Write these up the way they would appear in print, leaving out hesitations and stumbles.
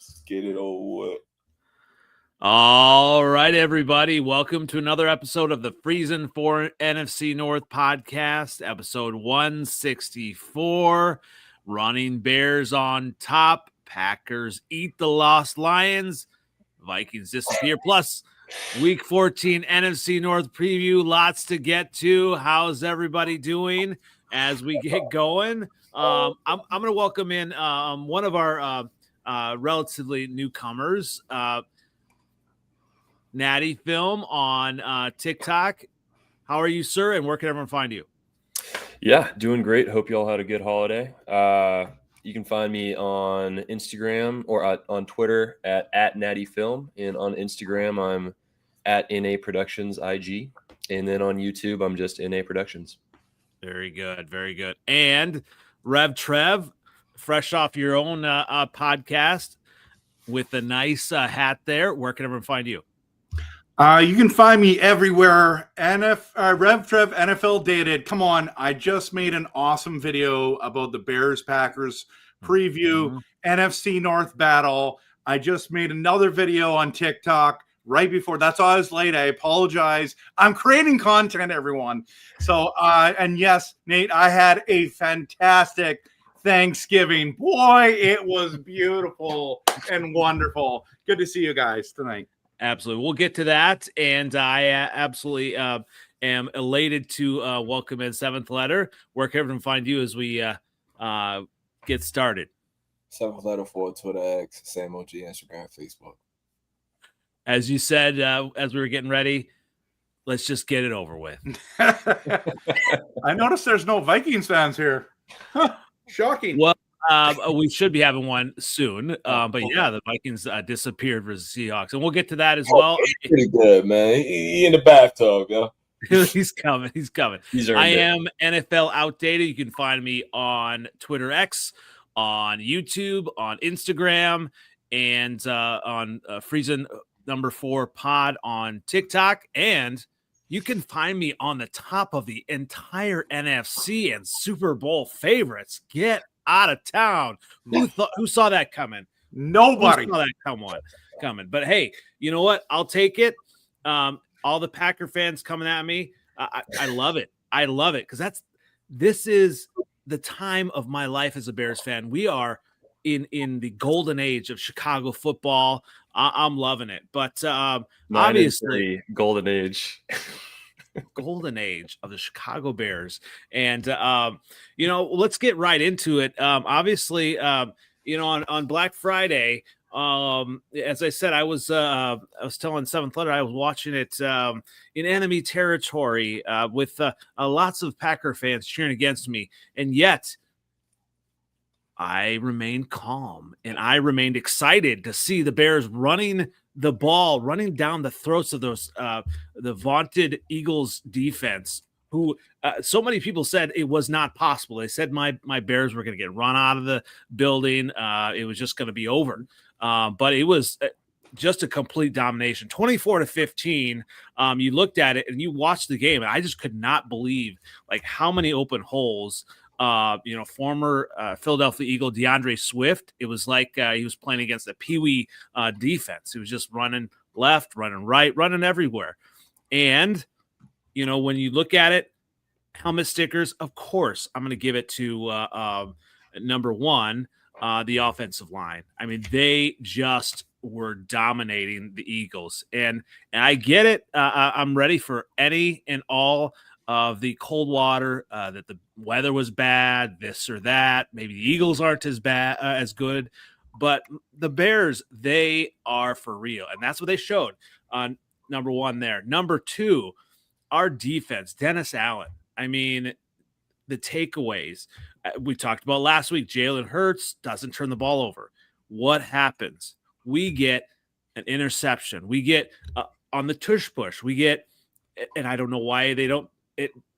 Let's get it over with. All right, everybody. Welcome to another episode of the Freezin for NFC North Podcast, episode 164. Running Bears on top. Packers eat the lost Lions. Vikings disappear. Plus, Week 14 NFC North preview. Lots to get to. How's everybody doing as we get going? I'm going to welcome in one of our relatively newcomers, Natty Film on TikTok. How are you, sir? And where can everyone find you? Yeah, doing great. Hope you all had a good holiday. You can find me on Instagram or on Twitter at Natty Film, and on Instagram I'm at NA Productions IG, and then on YouTube I'm just NA Productions. Very good, very good. And RevTrev, fresh off your own podcast with a nice hat there. Where can everyone find you? You can find me everywhere. RevTrevNFL. Come on, I just made an awesome video about the Bears-Packers preview, NFC North battle. I just made another video on TikTok right before. That's why I was late. I apologize. I'm creating content, everyone. So, and yes, Nate, I had a fantastic Thanksgiving. Boy, it was beautiful and wonderful. Good to see you guys tonight. Absolutely. We'll get to that. And I absolutely am elated to welcome in Seventh Letter. Where can everyone find you as we get started? Seventh Letter for Twitter, X, same OG, Instagram, Facebook. As you said, as we were getting ready, let's just get it over with. I noticed there's no Vikings fans here. Shocking. Well, we should be having one soon. But yeah, the Vikings disappeared versus the Seahawks. And we'll get to that as well. He's pretty good, man. He in the bathtub, yo. He's coming. I am NFLOutdated. You can find me on Twitter X, on YouTube, on Instagram, and on Freezin #4 pod on TikTok. And you can find me on the top of the entire NFC and Super Bowl favorites. Get out of town. Who saw that coming? Nobody saw that coming. But hey, you know what? I'll take it. All the Packer fans coming at me. I love it. I love it because this is the time of my life as a Bears fan. We are in the golden age of Chicago football. I'm loving it. But obviously, golden age. Golden age of the Chicago Bears. And let's get right into it. Obviously, on Black Friday, as I said, I was telling Seventh Letter, I was watching it in enemy territory with lots of Packer fans cheering against me, and yet I remained calm and I remained excited to see the Bears running the ball, running down the throats of those the vaunted Eagles defense, who so many people said it was not possible. They said my Bears were going to get run out of the building. It was just going to be over. But it was just a complete domination, 24-15. You looked at it and you watched the game, and I just could not believe like how many open holes. Former Philadelphia Eagle DeAndre Swift, it was like he was playing against a Pee-wee defense. He was just running left, running right, running everywhere. And, when you look at it, helmet stickers, of course, I'm going to give it to number one, the offensive line. I mean, they just were dominating the Eagles. And I get it. I'm ready for any and all of the cold water, that the weather was bad, this or that. Maybe the Eagles aren't as bad, as good, but the Bears, they are for real. And that's what they showed on number one there. Number two, our defense, Dennis Allen. I mean, the takeaways we talked about last week, Jalen Hurts doesn't turn the ball over. What happens? We get an interception. We get on the tush push. We get, and I don't know why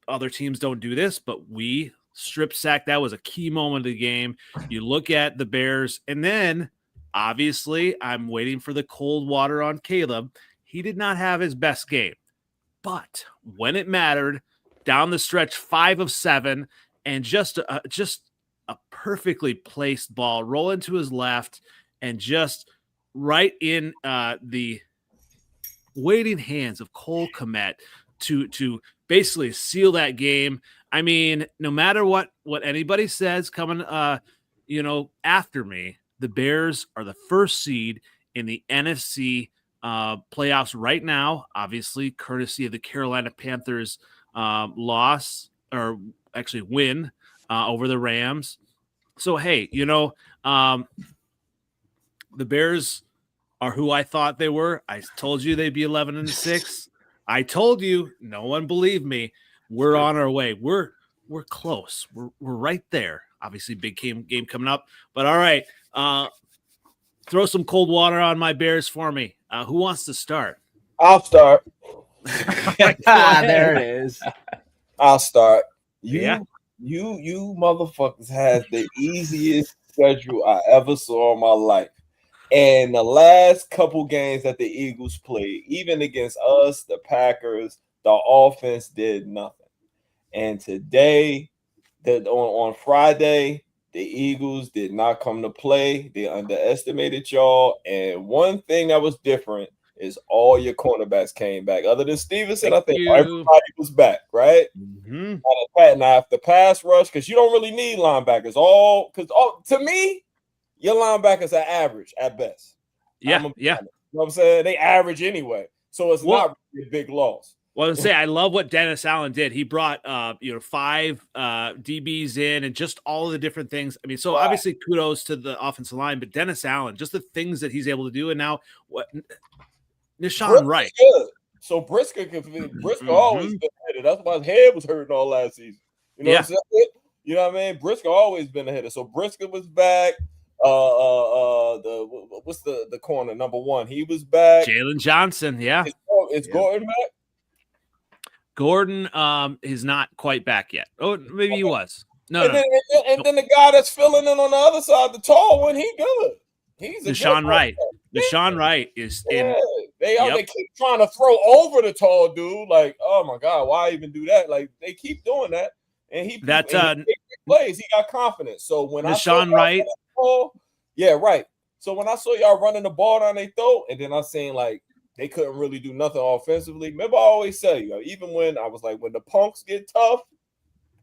other teams don't do this, but we strip sack. That was a key moment of the game. You look at the Bears, and then obviously I'm waiting for the cold water on Caleb. He did not have his best game, but when it mattered, down the stretch, 5 of 7, and just a perfectly placed ball roll into his left, and just right in the waiting hands of Cole Kmet to basically seal that game. I mean, no matter what anybody says coming, after me, the Bears are the first seed in the NFC playoffs right now, obviously courtesy of the Carolina Panthers loss, or actually win over the Rams. So, hey, the Bears are who I thought they were. I told you they'd be 11-6. I told you, no one believed me. We're on our way. We're close. We're right there. Obviously, big game coming up. But all right, throw some cold water on my Bears for me. Who wants to start? I'll start. There it is. I'll start. Yeah. You motherfuckers had the easiest schedule I ever saw in my life. And the last couple games that the Eagles played, even against us, the Packers, the offense did nothing. And today, on Friday, the Eagles did not come to play. They underestimated y'all. And one thing that was different is all your cornerbacks came back. Other than Stevenson, I think everybody was back, right? Mm-hmm. Now, if the pass rush, because you don't really need linebackers. To me, your linebackers are average at best. Yeah. You know what I'm saying? They average anyway. So it's not really a big loss. Well, I was say I love what Dennis Allen did. He brought 5 DBs in and just all of the different things. I mean, so obviously kudos to the offensive line, but Dennis Allen, just the things that he's able to do. And now Nishan Wright. Good. So Briscoe always been hitter. That's why his head was hurting all last season. You know what I'm saying? You know what I mean? Briscoe always been a hitter. So Briscoe was back. What's the corner number 1? He was back. Jalen Johnson, Is Gordon back? Gordon is not quite back yet. Oh, maybe he was. No. Then the guy that's filling in on the other side, the tall one, he good. He's Deshaun Wright. Deshaun Wright is in. They keep trying to throw over the tall dude. Like, oh my God, why even do that? Like, they keep doing that, and he plays. He got confidence. So when Deshaun Wright, right. So when I saw y'all running the ball down their throat, and then I seen like they couldn't really do nothing offensively. Remember, I always say, even when I was like, when the punks get tough,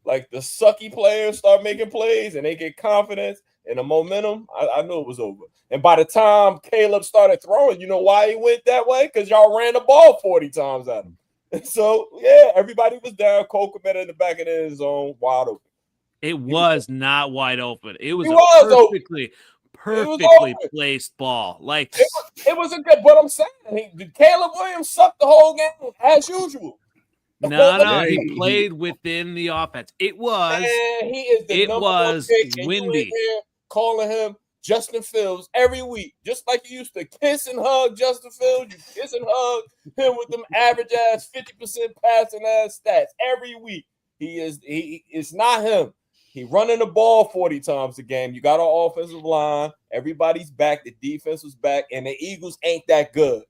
like the sucky players start making plays and they get confidence and the momentum, I knew it was over. And by the time Caleb started throwing, you know why he went that way? Because y'all ran the ball 40 times at him. And so, everybody was down. Cole Kmet in the back of the end zone, wide open. It was not wide open. It was perfectly placed ball. Like it was a good. But I'm saying, Caleb Williams sucked the whole game as usual. No, he played within the offense. It was. Man, he is the number one pick, windy. Calling him Justin Fields every week, just like you used to kiss and hug Justin Fields. You kiss and hug him with them average ass 50% passing ass stats every week. It's not him. He running the ball 40 times a game. You got an offensive line. Everybody's back. The defense was back, and the Eagles ain't that good.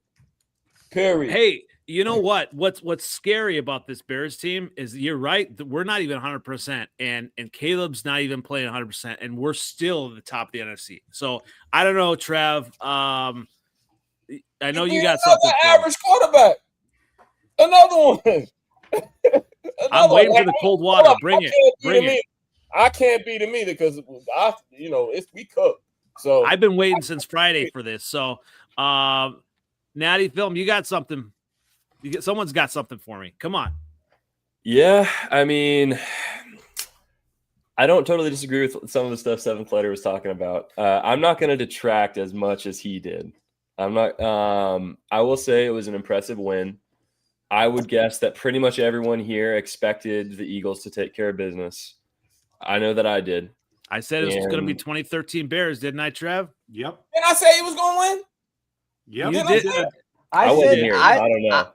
Period. Hey, you know what? What's scary about this Bears team is you're right. We're not even 100%, and Caleb's not even playing 100%, and we're still at the top of the NFC. So I don't know, Trev. I know you got something. Average quarterback. Another one. I'm waiting for the cold water. Bring it. I can't beat him either because we cook. So I've been waiting since Friday for this. So, Natty Film, you got something? Someone's got something for me. Come on. Yeah, I mean, I don't totally disagree with some of the stuff Seventh Letter was talking about. I'm not going to detract as much as he did. I'm not. I will say it was an impressive win. I would guess that pretty much everyone here expected the Eagles to take care of business. I know that I did. I said it was going to be 2013 Bears, didn't I, Trev? Yep. Did I say he was going to win? Yep. You did. I wasn't here. I don't know.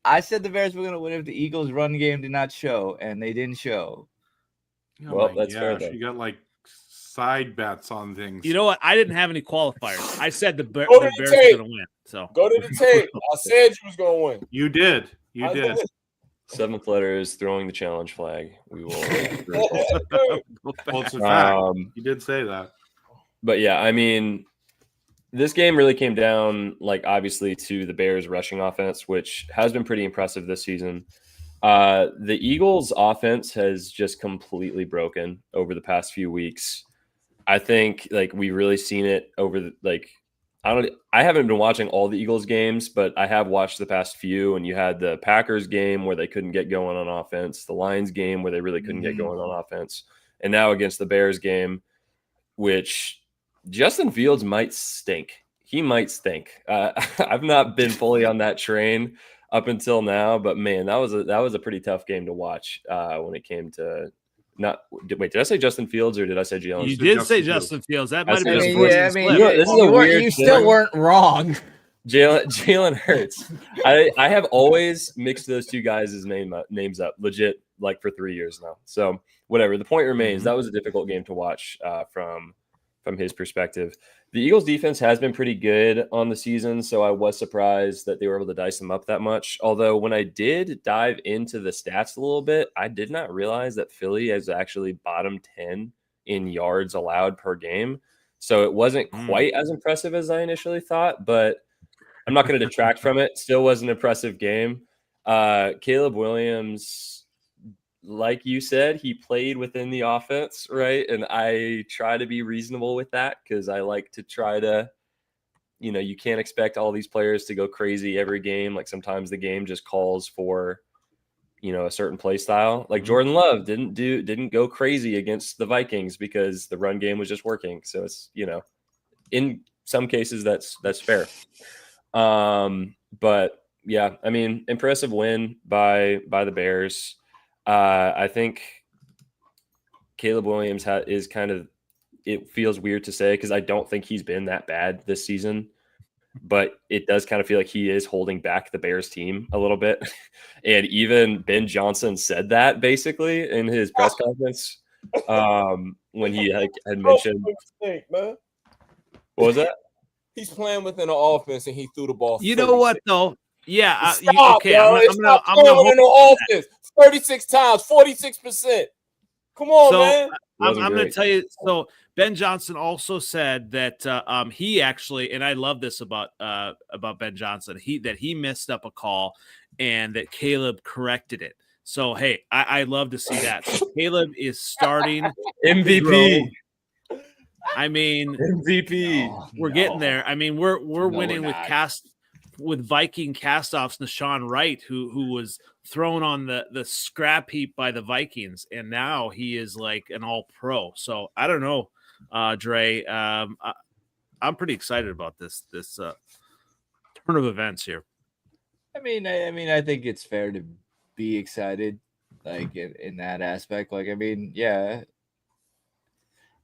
I said the Bears were going to win if the Eagles' run game did not show, and they didn't show. Well, that's fair. You got like side bets on things. You know what? I didn't have any qualifiers. I said the Bears were going to win. So go to the tape. I said you was going to win. You did. You did. Seventh Letter is throwing the challenge flag. We will. Well, it's a fact. You did say that. But yeah, I mean, this game really came down, like, obviously to the Bears rushing offense, which has been pretty impressive this season. The Eagles offense has just completely broken over the past few weeks. I think like we really seen it over the, like, I haven't been watching all the Eagles games, but I have watched the past few, and you had the Packers game where they couldn't get going on offense, the Lions game where they really couldn't get going on offense, and now against the Bears game, which Justin Fields might stink. He might stink. I've not been fully on that train up until now, but man, that was a pretty tough game to watch when it came to did I say Justin Fields or did I say Jalen? You did say Justin Fields. That might have been a this is a weird you still weren't wrong. Jalen Hurts. I have always mixed those two guys' names up, legit, like for 3 years now. So whatever. The point remains, that was a difficult game to watch from his perspective. The Eagles defense has been pretty good on the season, so I was surprised that they were able to dice them up that much. Although when I did dive into the stats a little bit, I did not realize that Philly is actually bottom 10 in yards allowed per game. So it wasn't quite as impressive as I initially thought, but I'm not going to detract from it. Still was an impressive game. Caleb Williams, like you said, he played within the offense, right? And I try to be reasonable with that because I like to try to, you can't expect all these players to go crazy every game. Like sometimes the game just calls for, a certain play style. Like Jordan Love didn't go crazy against the Vikings because the run game was just working. So it's, in some cases that's fair. But yeah, I mean, impressive win by the Bears. I think Caleb Williams is kind of, it feels weird to say because I don't think he's been that bad this season, but it does kind of feel like he is holding back the Bears team a little bit. And even Ben Johnson said that basically in his press conference when he had mentioned. Man. What was that? He's playing within the offense and he threw the ball. You know what though? Yeah. Okay. I'm gonna hold the offense 36 times, 46%. Come on, man. I'm going to tell you. So Ben Johnson also said that he actually, and I love this about Ben Johnson, he messed up a call and that Caleb corrected it. So hey, I love to see that. So Caleb is starting MVP. I mean, MVP. We're getting there. I mean, we're winning with Viking castoffs, Nashawn Wright, who was thrown on the scrap heap by the Vikings, and now he is like an all-pro. So I don't know, Dre. I'm pretty excited about this turn of events here. I mean, I think it's fair to be excited, like in that aspect. Like, I mean, yeah.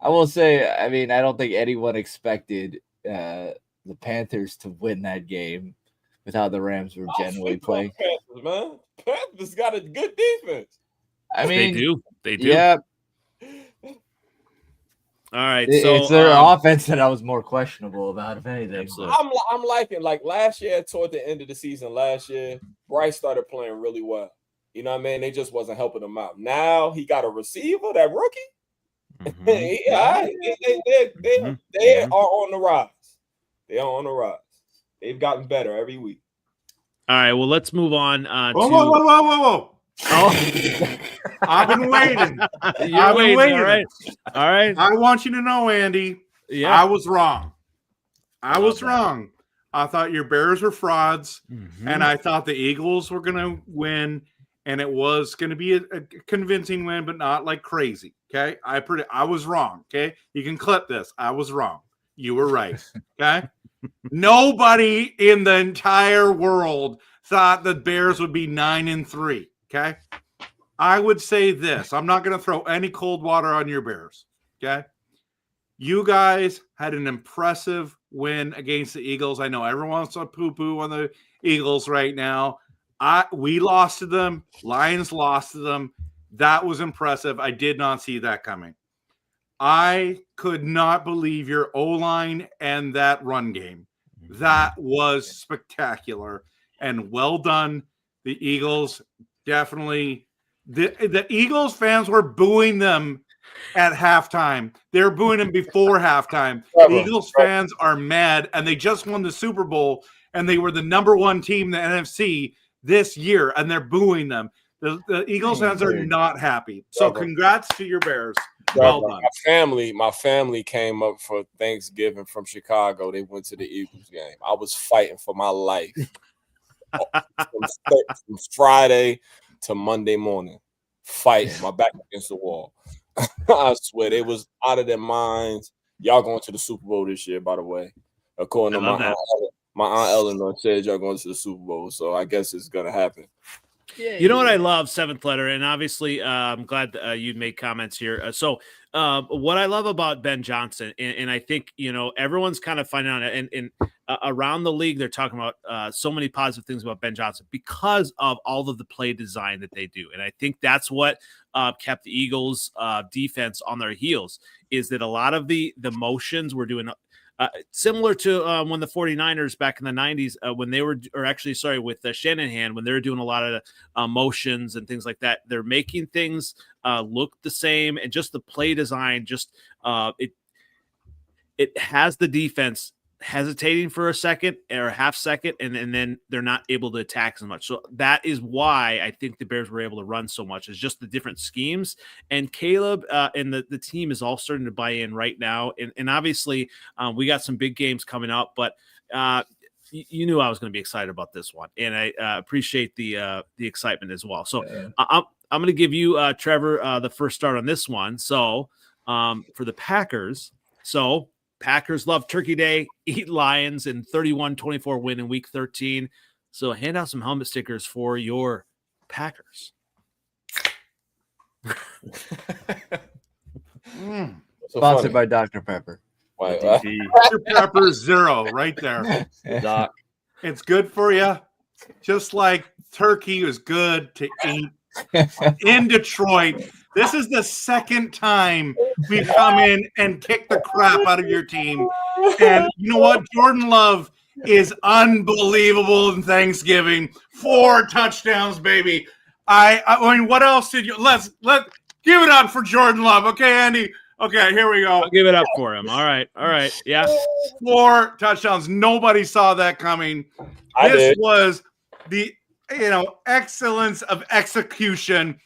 I will say, I mean, I don't think anyone expected the Panthers to win that game with how the Rams were generally playing. Panthers, man. Panthers got a good defense. I mean, They do. Yeah. All right. It's their offense that I was more questionable about, if anything. I'm liking, like last year, toward the end of the season last year, Bryce started playing really well. You know what I mean? They just wasn't helping him out. Now he got a receiver, that rookie. Mm-hmm. They are on the rise. They are on the rise. They've gotten better every week. All right. Well, let's move on. Whoa. Oh, I've been waiting. I've been waiting. All right. I want you to know, Andy. Yeah. I was wrong. I was wrong. I thought your Bears were frauds, and I thought the Eagles were going to win, and it was going to be a convincing win, but not like crazy. Okay, I was wrong. Okay, you can clip this. I was wrong. You were right. Okay, nobody in the entire world thought the Bears would be 9-3. Okay, I would say this. I'm not going to throw any cold water on your Bears. Okay, you guys had an impressive win against the Eagles. I know everyone wants to poo-poo on the Eagles right now. We lost to them. Lions lost to them. That was impressive. I did not see that coming. I could not believe your O-line and that run game. That was spectacular and well done. The Eagles definitely – the Eagles fans were booing them at halftime. They're booing him before halftime. The Eagles fans are mad, and they just won the Super Bowl, and they were the number one team in the NFC this year, and they're booing them. The Eagles fans are not happy. So congrats to your Bears. Well done. My family came up for Thanksgiving from Chicago. They went to the Eagles game. I was fighting for my life from Friday to Monday morning, fighting my back against the wall. I swear they was out of their minds. Y'all going to the Super Bowl this year, by the way. According to my aunt Eleanor said y'all going to the Super Bowl, so I guess it's gonna happen. You know what I love, Seventh Letter, and obviously I'm glad you made comments here. What I love about Ben Johnson, and I think, you know, everyone's kind of finding out, and around the league, they're talking about so many positive things about Ben Johnson because of all of the play design that they do. And I think that's what kept the Eagles defense on their heels, is that a lot of the motions were doing similar to when the 49ers back in the 90s, when they were, or actually, sorry, with Shanahan, when they were doing a lot of motions and things like that. They're making things look the same, and just the play design, just it has the defense hesitating for a second or a half second, and then they're not able to attack as much. So that is why I think the Bears were able to run so much, is just the different schemes. And Caleb and the team is all starting to buy in right now. And obviously we got some big games coming up, but you knew I was going to be excited about this one, and I appreciate the excitement as well. So I'm going to give you Trevor the first start on this one. So for the Packers, Packers love Turkey Day, eat Lions, and 31-24 win in Week 13. So hand out some helmet stickers for your Packers. Sponsored by Dr. Pepper. Dr. Pepper 0 right there. Doc. It's good for you. Just like turkey is good to eat in Detroit. This is the second time we've come in and kicked the crap out of your team. And you know what? Jordan Love is unbelievable in Thanksgiving. 4 touchdowns, baby. I mean, what else did you let's give it up for Jordan Love. Okay, Andy. Okay, here we go. I'll give it up for him. All right. Yeah. 4 touchdowns. Nobody saw that coming. This was the excellence of execution.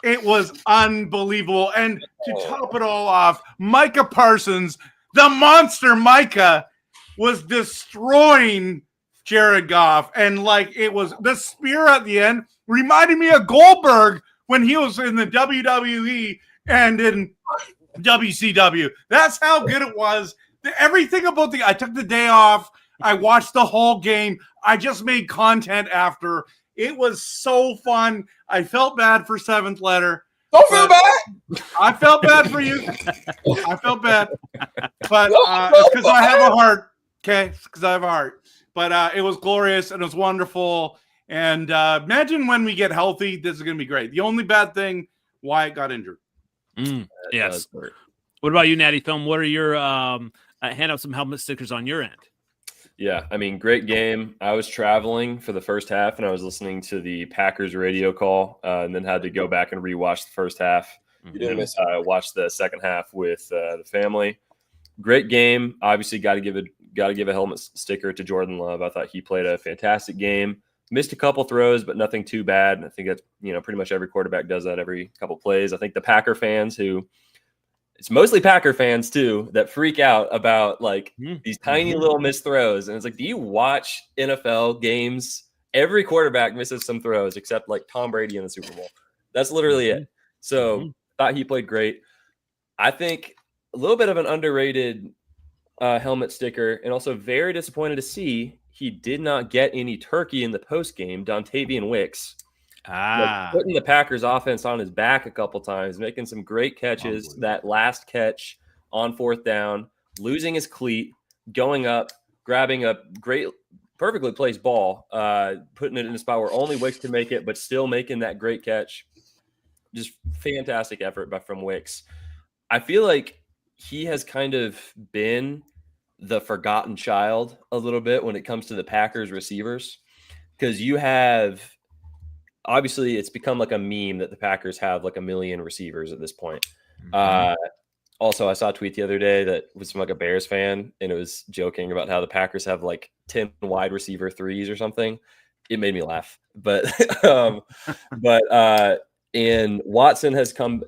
It was unbelievable. And to top it all off, Micah Parsons, the monster Micah, was destroying Jared Goff. And it was the spear at the end reminded me of Goldberg when he was in the WWE and in WCW. That's how good it was. Everything about I took the day off. I watched the whole game. I just made content after. It was so fun. I felt bad for Seventh Letter. Don't feel bad. I felt bad for you. I felt bad. But it's because I have a heart. Okay? It's because I have a heart. But it was glorious and it was wonderful. And imagine when we get healthy, this is going to be great. The only bad thing, Wyatt got injured. Yes. What about you, Natty Film? What are your hand out some helmet stickers on your end? Yeah, I mean, great game. I was traveling for the first half, and I was listening to the Packers radio call, and then had to go back and rewatch the first half. And watched the second half with the family. Great game. Obviously, got to give a helmet sticker to Jordan Love. I thought he played a fantastic game. Missed a couple throws, but nothing too bad. I think that pretty much every quarterback does that every couple plays. I think the Packer fans it's mostly Packer fans too that freak out about these tiny little missed throws. And it's do you watch NFL games? Every quarterback misses some throws except Tom Brady in the Super Bowl. That's literally it. So thought he played great. I think a little bit of an underrated helmet sticker, and also very disappointed to see he did not get any turkey in the post game. Dontavian Wicks. Putting the Packers offense on his back a couple times, making some great catches. That last catch on 4th down, losing his cleat, going up, grabbing a great, perfectly placed ball, putting it in a spot where only Wicks can make it, but still making that great catch. Just fantastic effort from Wicks. I feel like he has kind of been the forgotten child a little bit when it comes to the Packers receivers, because you have – obviously, it's become a meme that the Packers have 1 million receivers at this point. Also, I saw a tweet the other day that was from like a Bears fan, and it was joking about how the Packers have like 10 wide receiver threes or something. It made me laugh, but and Watson has come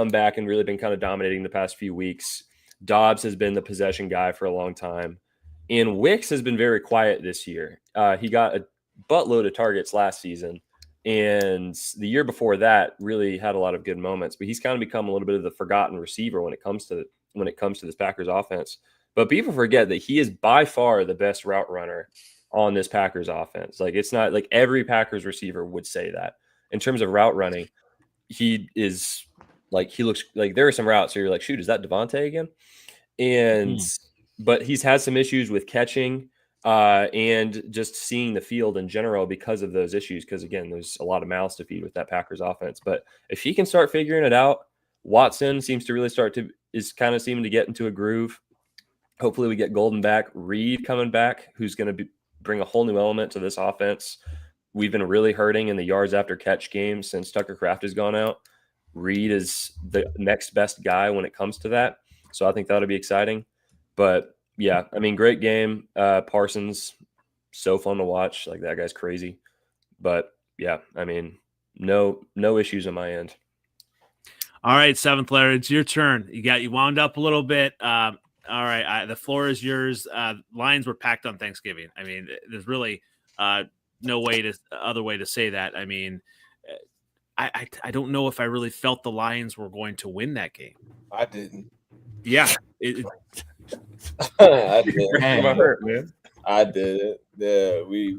back and really been kind of dominating the past few weeks. Dobbs has been the possession guy for a long time, and Wicks has been very quiet this year. He got a buttload of targets last season, and the year before that really had a lot of good moments. But he's kind of become a little bit of the forgotten receiver when it comes to this Packers offense. But people forget that he is by far the best route runner on this Packers offense. Like, it's not like every Packers receiver would say that. In terms of route running, he is like, he looks like there are some routes where you're like, shoot, is that Devontae again? And but he's had some issues with catching and just seeing the field in general because of those issues. Because again, there's a lot of mouths to feed with that Packers offense. But if he can start figuring it out, Watson seems to really is kind of seeming to get into a groove. Hopefully we get Golden back, Reed coming back, who's going to bring a whole new element to this offense. We've been really hurting in the yards after catch game since Tucker Kraft has gone out. Reed is the next best guy when it comes to that. So I think that'll be exciting. But yeah, I mean, great game. Parsons, so fun to watch. Like, that guy's crazy. But yeah, I mean, no issues on my end. All right, Seventh Letter, it's your turn. You wound up a little bit. All right, the floor is yours. Lions were packed on Thanksgiving. I mean, there's really no other way to say that. I mean, I don't know if I really felt the Lions were going to win that game. I didn't. Yeah, I didn't. I'm hurt, man. I did it. Yeah, we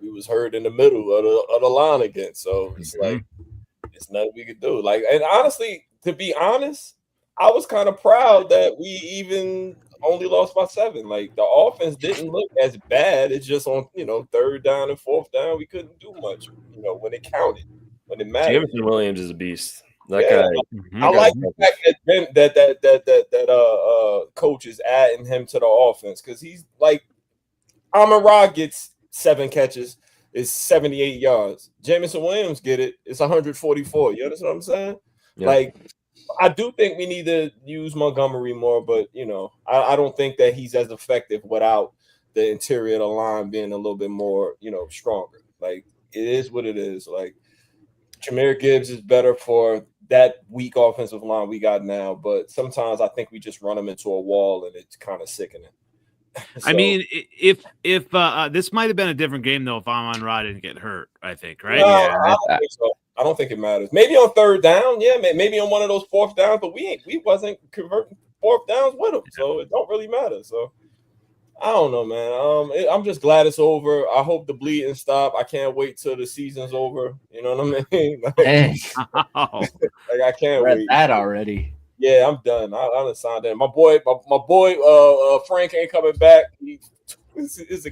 was hurt in the middle of the line again. So it's like, it's nothing we could do. Like, and honestly, to be honest, I was kind of proud that we even only lost by 7. Like, the offense didn't look as bad. It's just on, third down and fourth down, we couldn't do much, when it counted, when it mattered. Jameson Williams is a beast. That guy. I like the fact that coach is adding him to the offense, because he's like, Amon-Ra gets 7 catches, it's 78 yards. Jameson Williams get it, it's 144. You understand what I'm saying? Yeah. Like, I do think we need to use Montgomery more, but I don't think that he's as effective without the interior of the line being a little bit more, stronger. Like, it is what it is. Like, Jahmyr Gibbs is better for that weak offensive line we got now, but sometimes I think we just run them into a wall and it's kind of sickening. I mean, if this might have been a different game though if Amon-Ra didn't get hurt, I think, right? No, yeah, I don't think so. I don't think it matters. Maybe on third down, yeah, maybe on one of those fourth downs, but we wasn't converting fourth downs with them, so it don't really matter. So I don't know, man. I'm just glad it's over. I hope the bleeding stop. I can't wait till the season's over. You know what I mean? Like, like, I can't wait. That already. Yeah, I'm done. I signed in. My boy, Frank ain't coming back. He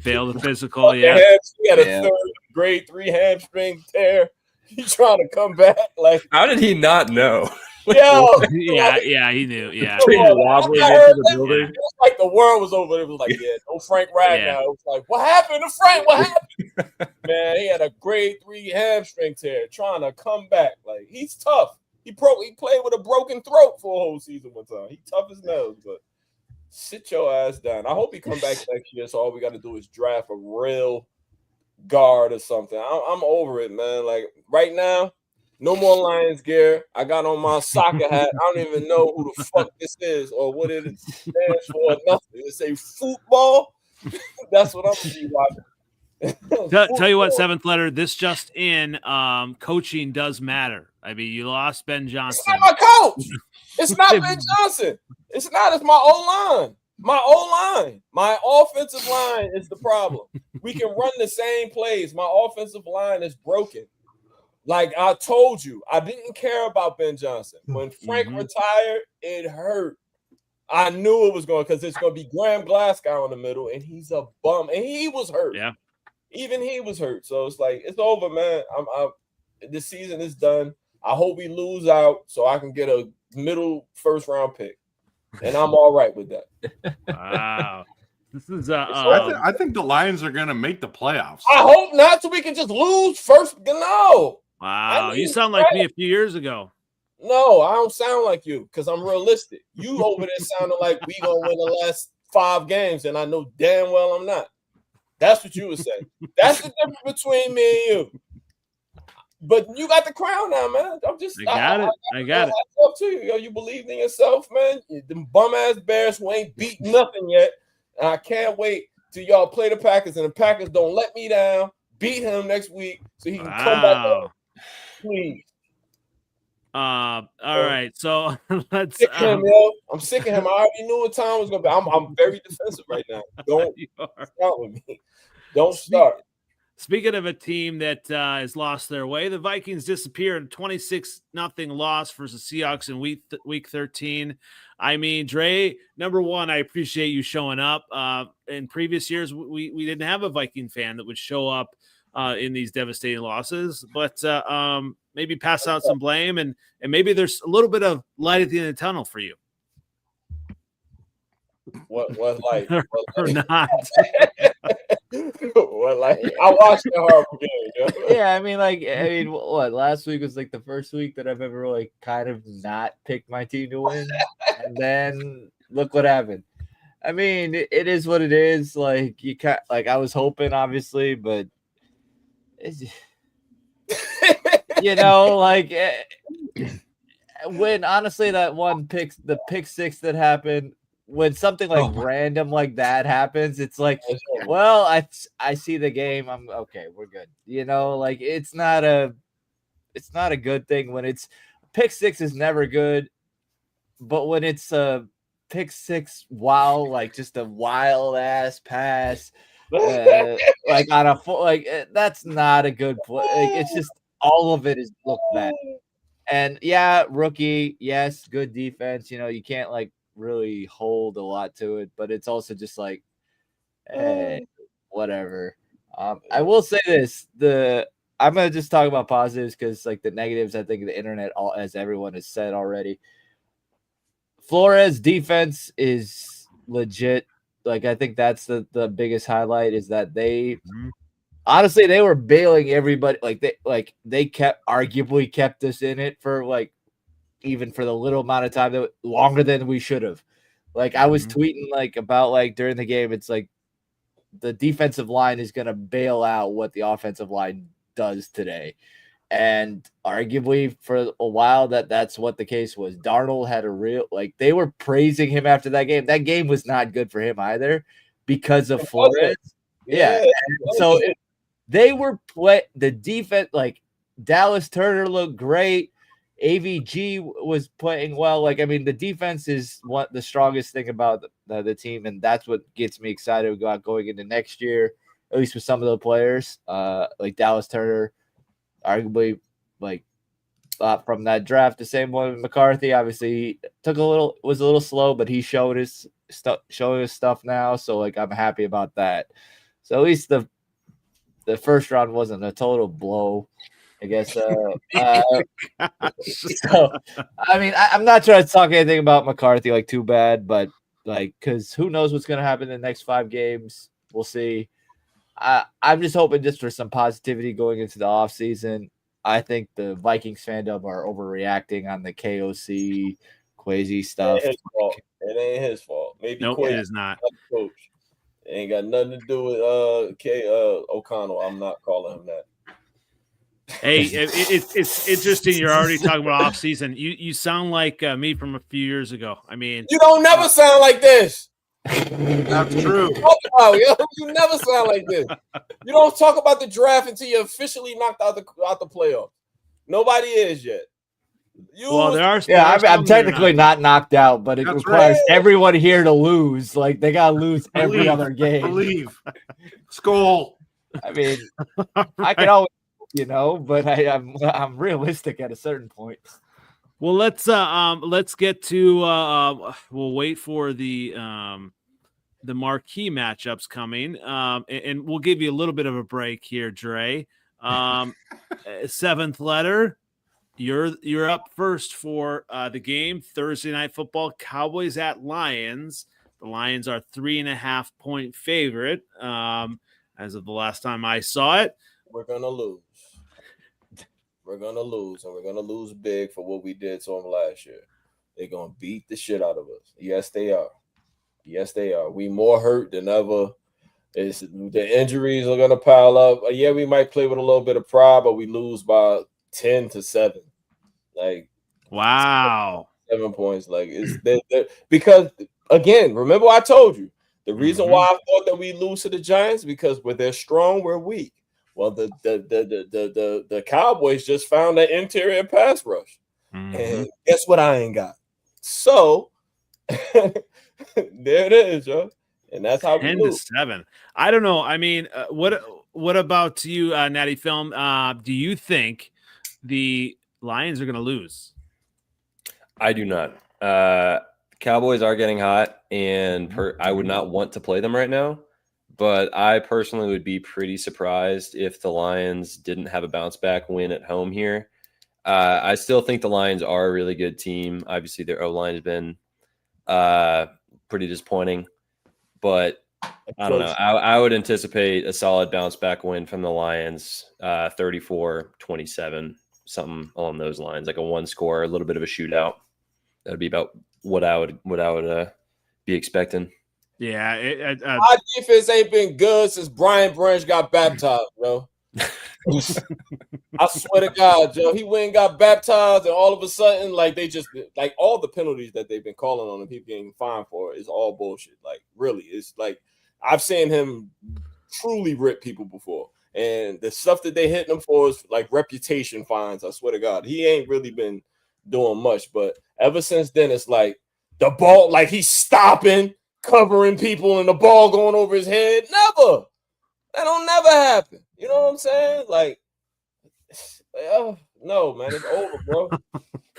failed the physical. Yeah, he had a 3rd grade 3 hamstring tear. He's trying to come back. Like, how did he not know? Yo, yeah, he knew. Yeah, it was like the world was over. It was like, no Frank Ragnow. It was like, what happened to Frank? What happened? Man, he had a grade 3 hamstring tear, trying to come back. Like, he's tough. He played with a broken throat for a whole season one time. He tough as nails, but sit your ass down. I hope he come back next year. So all we got to do is draft a real guard or something. I'm over it, man. Like, right now, no more Lions gear. I got on my soccer hat. I don't even know who the fuck this is or what it stands for. Nothing. It say football. That's what I'm gonna be watching. Tell you what, Seventh Letter, this just in, coaching does matter. I mean, you lost Ben Johnson. It's not my coach. It's not Ben Johnson. It's not. It's my O-line. My O-line. My offensive line is the problem. We can run the same plays. My offensive line is broken. Like I told you, I didn't care about Ben Johnson. When Frank retired, it hurt. I knew it was going, because it's going to be Graham Glasgow in the middle, and he's a bum. And he was hurt. Yeah. Even he was hurt. So it's like, it's over, man. This season is done. I hope we lose out so I can get a middle first round pick. And I'm all right with that. Wow. This is I think the Lions are going to make the playoffs. I hope not, so we can just lose first. No. Wow. You sound like me a few years ago. No, I don't sound like you because I'm realistic. You over there sounding like we gonna win the last 5 games, and I know damn well I'm not. That's what you would say. That's the difference between me and you. But you got the crown now, man. I got it. Up to you. Yo, you believed in yourself, man. Them bum ass Bears who ain't beat nothing yet. And I can't wait till y'all play the Packers, and the Packers don't let me down. Beat him next week so he can come back up. Please. All right. So let's sick him, yo. I'm sick of him. I already knew what time was gonna be. I'm very defensive right now. Don't start with me. Don't start. Speaking of a team that has lost their way, the Vikings disappeared 26-0 loss versus Seahawks in week 13. I mean, Dre, number one, I appreciate you showing up. In previous years, we didn't have a Viking fan that would show up in these devastating losses, but maybe pass out some blame and maybe there's a little bit of light at the end of the tunnel for you. What light? Or not? What light? I watched the horrible game. Yo. Yeah, I mean, what? Last week was like the first week that I've ever like kind of not picked my team to win, and then look what happened. I mean, it is what it is. Like you can't. Like I was hoping, obviously, but it's, when honestly that the pick six that happened. When something like random like that happens, it's like, well, I see the game. I'm okay. We're good. Like it's not a good thing when it's pick six is never good, but when it's a pick six, wow, like just a wild ass pass, like on a full, like that's not a good play. Like, it's just all of it is look bad. And yeah, rookie, yes, good defense. You can't like really hold a lot to it, but it's also just like whatever. I will say this, I'm gonna just talk about positives because like the negatives, I think the internet, as everyone has said already, Flores defense is legit. Like I think that's the biggest highlight is that they honestly they were bailing everybody. They arguably kept us in it for like even for the little amount of time that longer than we should have. Like I was tweeting like about like during the game, it's like the defensive line is going to bail out what the offensive line does today. And arguably for a while that's what the case was. Darnold had a real, like they were praising him after that game. That game was not good for him either because of Flores. Yeah. So they were the defense, like Dallas Turner looked great. AVG was playing well. Like, I mean, the defense is the strongest thing about the team, and that's what gets me excited about going into next year, at least with some of the players, like Dallas Turner, arguably, like, from that draft. The same one with McCarthy, obviously, was a little slow, but he showing his stuff now, so, like, I'm happy about that. So at least the first round wasn't a total blow. I guess. So, I mean, I'm not trying to talk anything about McCarthy like too bad, but like, because who knows what's going to happen in the next 5 games? We'll see. I'm just hoping just for some positivity going into the offseason. I think the Vikings fandom are overreacting on the KOC, Quasi stuff. It ain't his fault. Maybe nope, Quasi it is not. Coach. It ain't got nothing to do with O'Connell. I'm not calling him that. Hey, it's interesting. You're already talking about off season. You sound like me from a few years ago. I mean, you don't never sound like this. That's true. You never sound like this. You don't talk about the draft until you're officially knocked out the playoffs. Nobody is yet. I'm technically not knocked out, but it requires everyone here to lose. Like they gotta lose every other game. Believe. Skull. I mean, I can always. But I'm realistic at a certain point. Well, let's get to we'll wait for the marquee matchups coming, and we'll give you a little bit of a break here, Dre. 7th letter, you're up first for the game Thursday Night Football, Cowboys at Lions. The Lions are 3.5-point favorite as of the last time I saw it. We're gonna lose. we're gonna lose, and we're gonna lose big for what we did to them last year. They're gonna beat the shit out of us. Yes, they are. Yes, they are. We more hurt than ever. The injuries are gonna pile up. Yeah, we might play with a little bit of pride, but we lose by 10-7. Like, wow, 7 points. Like, it's because again, remember I told you the reason why I thought that we lose to the Giants because when they're strong, we're weak. Well, the Cowboys just found that interior pass rush, and guess what? I ain't got. So there it is, yo. And that's how we 10-7. I don't know. I mean, what about you, Natty Film? Do you think the Lions are going to lose? I do not. Cowboys are getting hot, and I would not want to play them right now. But I personally would be pretty surprised if the Lions didn't have a bounce back win at home here. I still think the Lions are a really good team. Obviously, their O-line has been pretty disappointing. But I don't know. I would anticipate a solid bounce back win from the Lions, 34-27, something along those lines, like a one score, a little bit of a shootout. That'd be about what I would be expecting. Yeah, our defense ain't been good since Brian Branch got baptized, bro. I swear to God, Joe, he went and got baptized, and all of a sudden, like they just like all the penalties that they've been calling on him, people getting fined for is all bullshit. Like, really, it's like I've seen him truly rip people before, and the stuff that they hit him for is like reputation fines. I swear to God, he ain't really been doing much, but ever since then, it's like the ball, like he's stopping, covering people, and the ball going over his head. Never. That don't never happen. You know what I'm saying? Like, no, man, it's over, bro.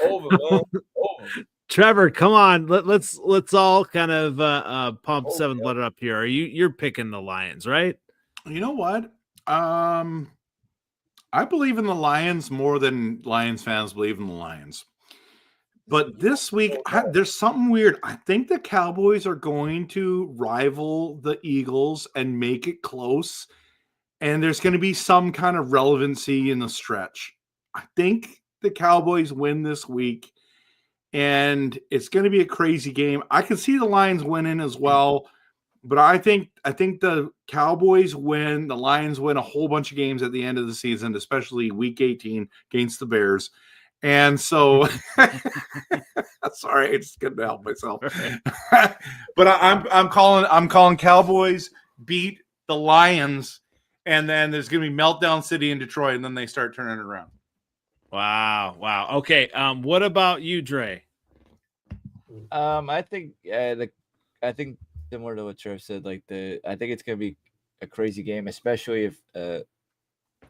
Over, man. Over. Trevor, come on. Let's all kind of pump seven blood up here. You're picking the Lions, right? You know what? I believe in the Lions more than Lions fans believe in the Lions. But this week, there's something weird. I think the Cowboys are going to rival the Eagles and make it close. And there's going to be some kind of relevancy in the stretch. I think the Cowboys win this week. And it's going to be a crazy game. I can see the Lions winning as well. But I think the Cowboys win. The Lions win a whole bunch of games at the end of the season, especially Week 18 against the Bears. And so, sorry, I just couldn't help myself. But I'm calling Cowboys beat the Lions, and then there's going to be Meltdown City in Detroit, and then they start turning it around. Wow. Okay. What about you, Dre? I think similar to what Trev said, I think it's going to be a crazy game, especially if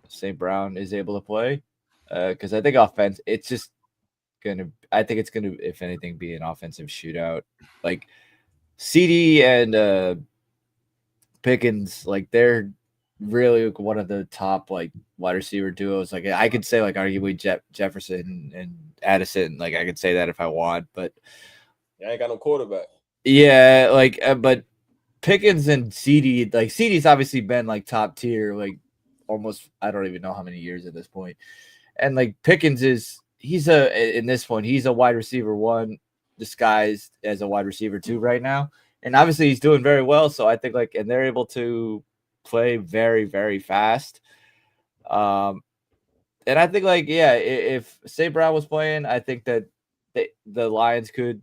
St. Brown is able to play. Because I think offense, it's just I think it's gonna, if anything, be an offensive shootout. Like CD and Pickens, like they're really one of the top like wide receiver duos. Like I could say like arguably Jefferson and Addison. Like I could say that if I want, but I ain't got no quarterback. Yeah, but Pickens and CD, like CD's obviously been like top tier, like almost I don't even know how many years at this point. And like Pickens he's a wide receiver one disguised as a wide receiver two right now. And obviously he's doing very well. So I think and they're able to play very, very fast. And I think if St. Brown was playing, I think that the Lions could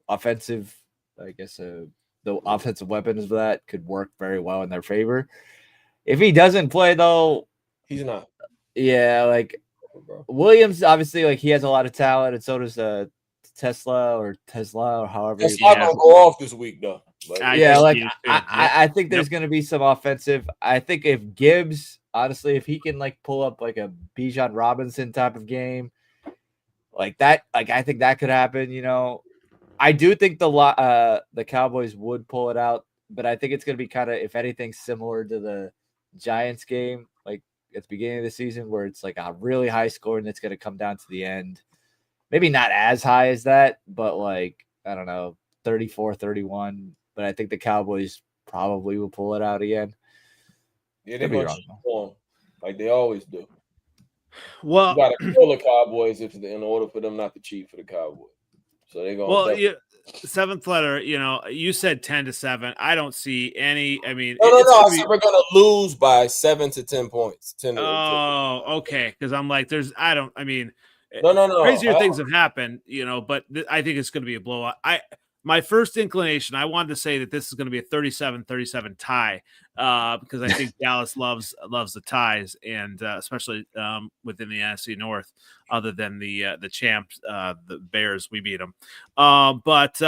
offensive, I guess the offensive weapons of that could work very well in their favor. If he doesn't play though, he's not. Yeah, Williams, obviously, he has a lot of talent, and so does Tesla or however. That's not gonna go off this week, though. I think there's gonna be some offensive. I think if Gibbs, honestly, if he can pull up a Bijan Robinson type of game, like that, I think that could happen. I do think the Cowboys would pull it out, but I think it's gonna be kind of, if anything, similar to the Giants game, at the beginning of the season, where it's a really high score and it's going to come down to the end. Maybe not as high as that, but I don't know, 34-31. But I think the Cowboys probably will pull it out again. Yeah, they're going to like they always do. Well, You got to kill the Cowboys in order for them not to cheat for the Cowboys. So they're going to seventh letter, you said 10-7. I don't see any. I mean, no. I said we're going to lose by 7 to 10 points. 10 okay. Because I'm like, no. Crazier things have happened, but I think it's going to be a blowout. My first inclination, I wanted to say that this is going to be a 37-37 tie because I think Dallas loves the ties, and especially within the NFC North, other than the champs, the Bears, we beat them. But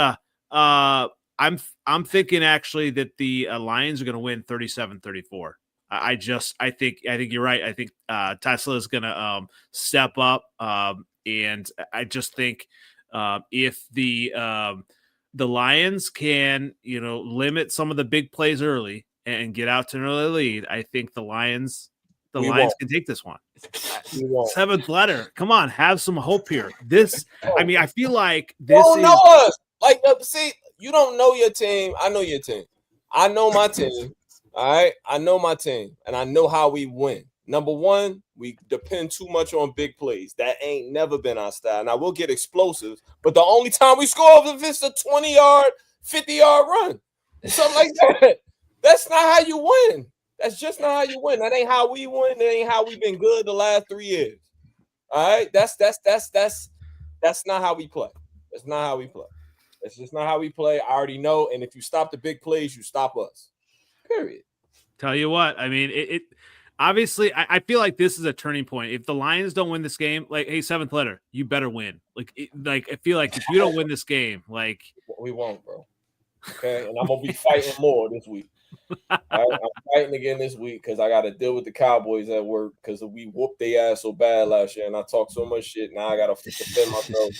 I'm thinking actually that the Lions are going to win 37-34. I think you're right. I think Tesla is going to step up, and I just think if the Lions can, limit some of the big plays early and get out to an early lead, I think the Lions can take this one. Seventh letter. Come on, have some hope here. I feel like this. You don't know us. Like, see, you don't know your team. I know your team. I know my team. All right, I know my team, and I know how we win. Number one, we depend too much on big plays. That ain't never been our style. Now, we'll get explosives, but the only time we score is if it's a 20-yard, 50-yard run. Something like that. That's not how you win. That's just not how you win. That ain't how we win. That ain't how we've been good the last 3 years. All right? That's not how we play. That's not how we play. That's just not how we play. I already know. And if you stop the big plays, you stop us. Period. Tell you what, I mean, it obviously, I feel like this is a turning point. If the Lions don't win this game, like, hey, seventh letter, you better win. I feel like if you don't win this game, like, we won't, bro. Okay, and I'm gonna be fighting more this week. All right? I'm fighting again this week because I got to deal with the Cowboys at work because we whooped their ass so bad last year, and I talked so much shit. Now I got to defend myself.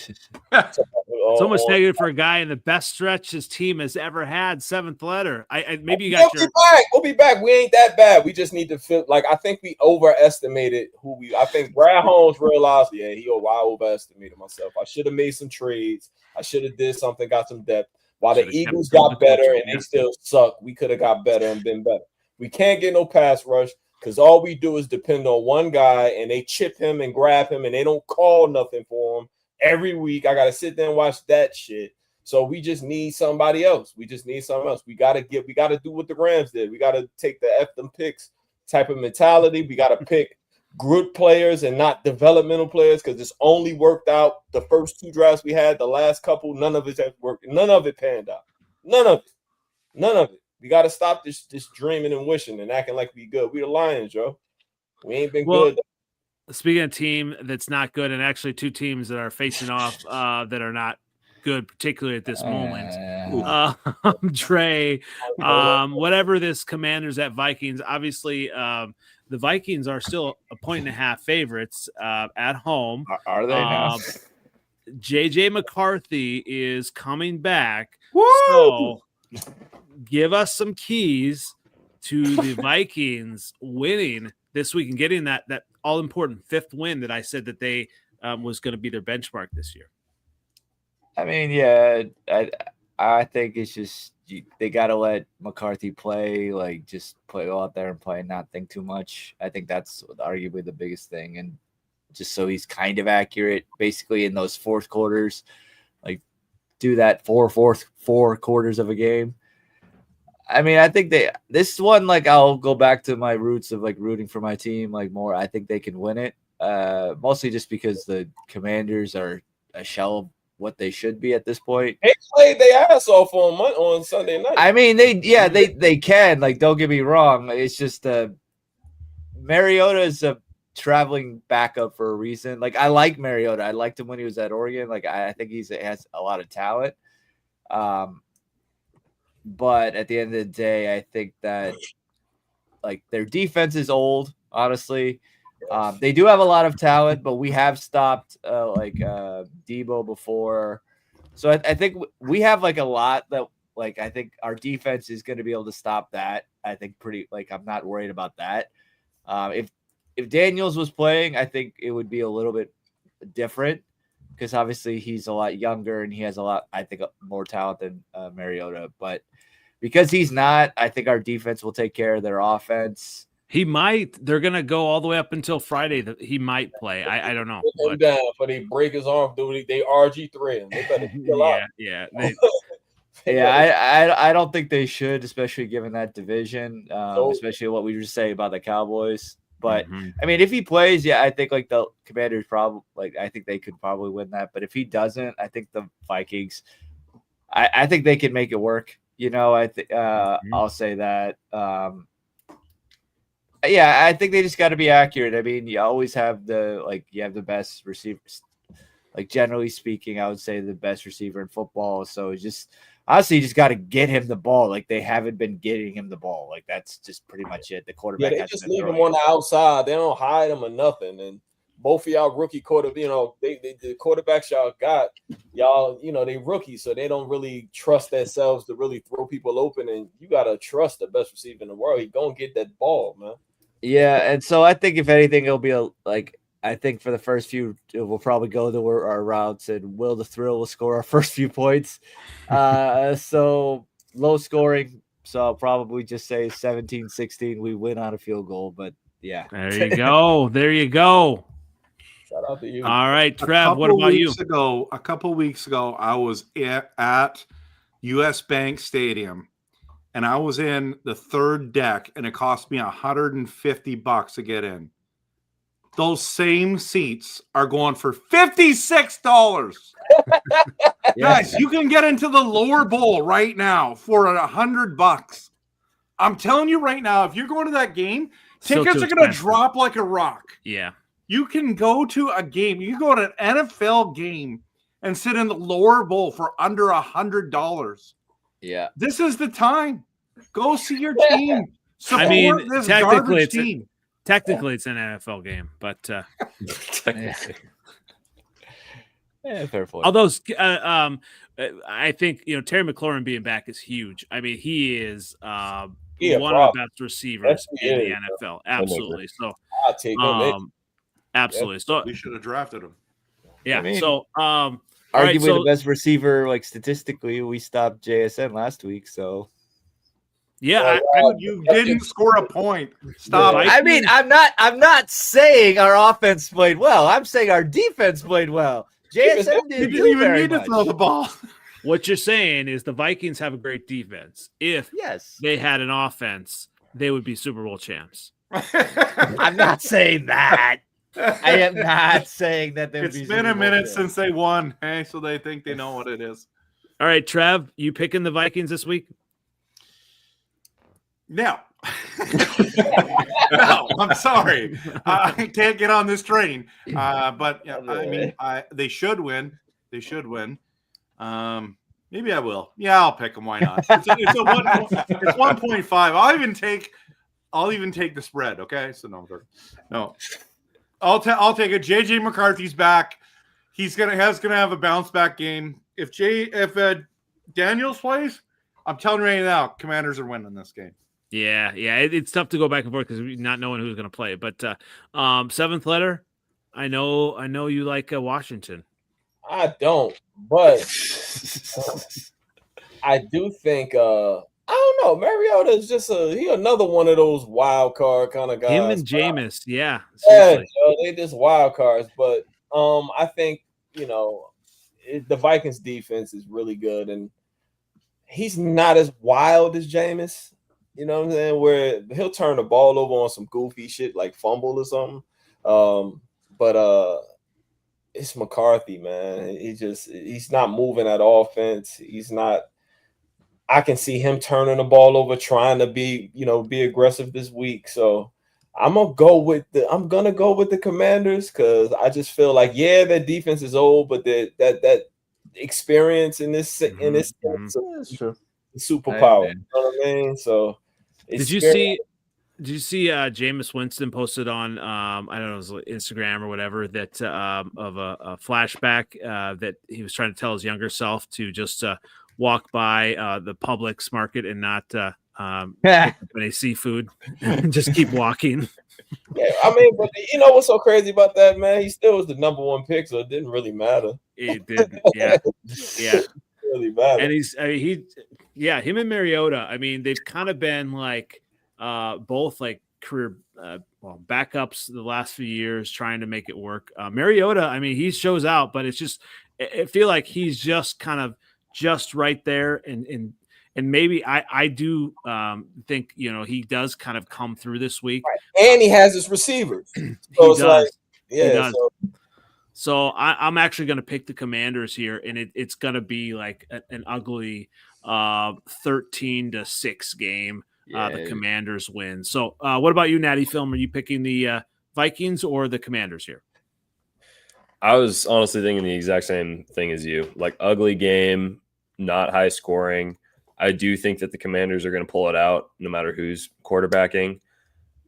So much negative for a guy in the best stretch his team has ever had. Seventh letter. Maybe you got We'll be back. We ain't that bad. We just need to feel like I think we overestimated I think Brad Holmes realized, I overestimated myself. I should have made some trades. I should have did something, got some depth. While the Eagles got better and they still suck, we could have got better and been better. We can't get no pass rush because all we do is depend on one guy and they chip him and grab him and they don't call nothing for him. Every week, I got to sit there and watch that shit. So we just need somebody else. We just need something else. We got to do what the Rams did. We got to take the F them picks type of mentality. We got to pick good players and not developmental players because it's only worked out the first 2 drafts we had. The last couple, none of it has worked. None of it panned out. None of it. We got to stop this dreaming and wishing and acting like we good. We the Lions, Joe. We ain't been good. Speaking of team that's not good, and actually 2 teams that are facing off that are not good, particularly at this moment. Trey, whatever this Commanders at Vikings, obviously the Vikings are still a 1.5 favorites at home. Are they now? JJ McCarthy is coming back. Woo! So give us some keys to the Vikings winning this week and getting that all-important 5th win that I said that they was going to be their benchmark this year. I mean, yeah, I think it's just they got to let McCarthy play, just go out there and play and not think too much. I think that's arguably the biggest thing. And just so he's kind of accurate, basically in those fourth quarters, do that four quarters of a game. I mean, I think this one, I'll go back to my roots of rooting for my team, more. I think they can win it, mostly just because the Commanders are a shell of what they should be at this point. They played their ass off on Sunday night. I mean, they can. Don't get me wrong. It's just Mariota is a traveling backup for a reason. I like Mariota. I liked him when he was at Oregon. I think he has a lot of talent. But at the end of the day, I think that their defense is old, honestly. They do have a lot of talent, but we have stopped Debo before. So I think we have a lot that I think our defense is going to be able to stop that. I think I'm not worried about that. If Daniels was playing, I think it would be a little bit different because obviously he's a lot younger and he has a lot, I think, more talent than Mariota. But because he's not, I think our defense will take care of their offense. He might. They're gonna go all the way up until Friday. That he might play. I don't know. Put him down for they break his arm, dude. They RG3 him. They better chill out. Yeah. I don't think they should, especially given that division, especially what we were saying about the Cowboys. But I mean, if he plays, yeah, I think like the Commanders I think they could probably win that. But if he doesn't, I think the Vikings, I think they can make it work. You know, I'll say that. Yeah, I think they just got to be accurate. I mean, you always have you have the best receivers. Like generally speaking, I would say the best receiver in football. So just honestly, you just got to get him the ball. Like they haven't been getting him the ball. Like that's just pretty much it. The quarterback they just leave him on the outside. They don't hide him or nothing. And both of y'all rookie the quarterbacks y'all got, y'all, they rookies, so they don't really trust themselves to really throw people open. And you gotta trust the best receiver in the world. He gonna get that ball, man. Yeah, and so I think if anything, it'll be I think for the first few, we'll probably go to our routes, and Will the Thrill will score our first few points. So low scoring. So I'll probably just say 17-16. We win on a field goal, but yeah. There you go. There you go. Shout out to you. All right, Trev, what about you? A couple weeks ago, I was at US Bank Stadium, and I was in the third deck, and it cost me $150 to get in. Those same seats are going for $56. Guys, you can get into the lower bowl right now for $100. I'm telling you right now, if you're going to that game, tickets are going to drop like a rock. Yeah. You can go to a game. You can go to an NFL game and sit in the lower bowl for under $100. Yeah. This is the time. Go see your team. Support this garbage team. Technically, it's an NFL game, but technically, fair point. Although, I think Terry McLaurin being back is huge. I mean, he is one of the best receivers in the NFL. Absolutely. So I'll take him. Absolutely. So we should have drafted him. Yeah. Arguably the best receiver, statistically, we stopped JSN last week. So. Yeah, you didn't score a point. Stop. I mean, I'm not saying our offense played well. I'm saying our defense played well. JSN didn't even need to throw the ball. What you're saying is the Vikings have a great defense. If they had an offense, they would be Super Bowl champs. I'm not saying that. I am not saying that. It's been a minute since they won, so they think they know what it is. All right, Trev, you picking the Vikings this week? No. No, I'm sorry. I can't get on this train. But I mean, they should win. They should win. Maybe I will. Yeah, I'll pick them. Why not? It's 1.5. I'll even take the spread. Okay, so no. I'll take it. JJ McCarthy's back. He's gonna have a bounce back game. If Daniels plays, I'm telling you right now, Commanders are winning this game. Yeah, it's tough to go back and forth because not knowing who's going to play. But seventh letter, I know you like Washington. I don't, but I do think I don't know. Mariota is just he another one of those wild card kind of guys. Him and Jameis, yeah, they just wild cards. But I think the Vikings defense is really good, and he's not as wild as Jameis. You know what I'm saying? Where he'll turn the ball over on some goofy shit like fumble or something. But it's McCarthy, man. He's not moving that offense. He's not. I can see him turning the ball over, trying to be aggressive this week. So I'm gonna go with the Commanders because I just feel like their defense is old, but that experience in this superpower. You know what I mean? So. Did you see Jameis Winston posted on I don't know, it was Instagram or whatever that of a flashback that he was trying to tell his younger self to just walk by the Publix market and not pick up any seafood and just keep walking. Yeah, I mean, but you know what's so crazy about that, man? He still was the number one pick, so it didn't really matter. It did, yeah. Really bad. And him and Mariota, I mean, they've kind of been like both like career backups the last few years trying to make it work. Mariota, I mean, he shows out, but it's just I feel like he's just kind of just right there, and maybe I do think he does kind of come through this week, and he has his receivers. So it's like, yeah. So I'm actually going to pick the Commanders here, and it's going to be like an ugly 13-6 game. The Commanders win. So what about you, Natty Film? Are you picking the Vikings or the Commanders here? I was honestly thinking the exact same thing as you. Like, ugly game, not high scoring. I do think that the Commanders are going to pull it out no matter who's quarterbacking.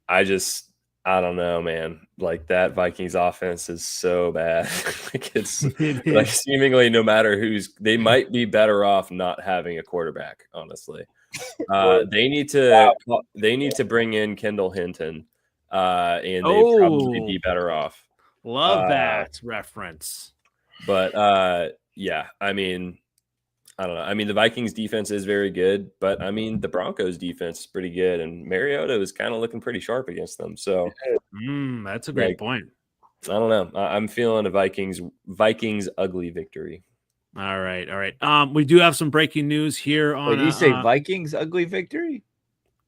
I don't know, man. Like, that Vikings offense is so bad. Like, it's like seemingly no matter they might be better off not having a quarterback, honestly. They need to bring in Kendall Hinton, and they'd probably be better off. Love that reference. But yeah, I mean, I don't know. I mean, the Vikings defense is very good, but I mean, the Broncos defense is pretty good, and Mariota was kind of looking pretty sharp against them. So that's a great point. I don't know. I'm feeling a Vikings ugly victory. All right. We do have some breaking news here on. Did you say Vikings ugly victory?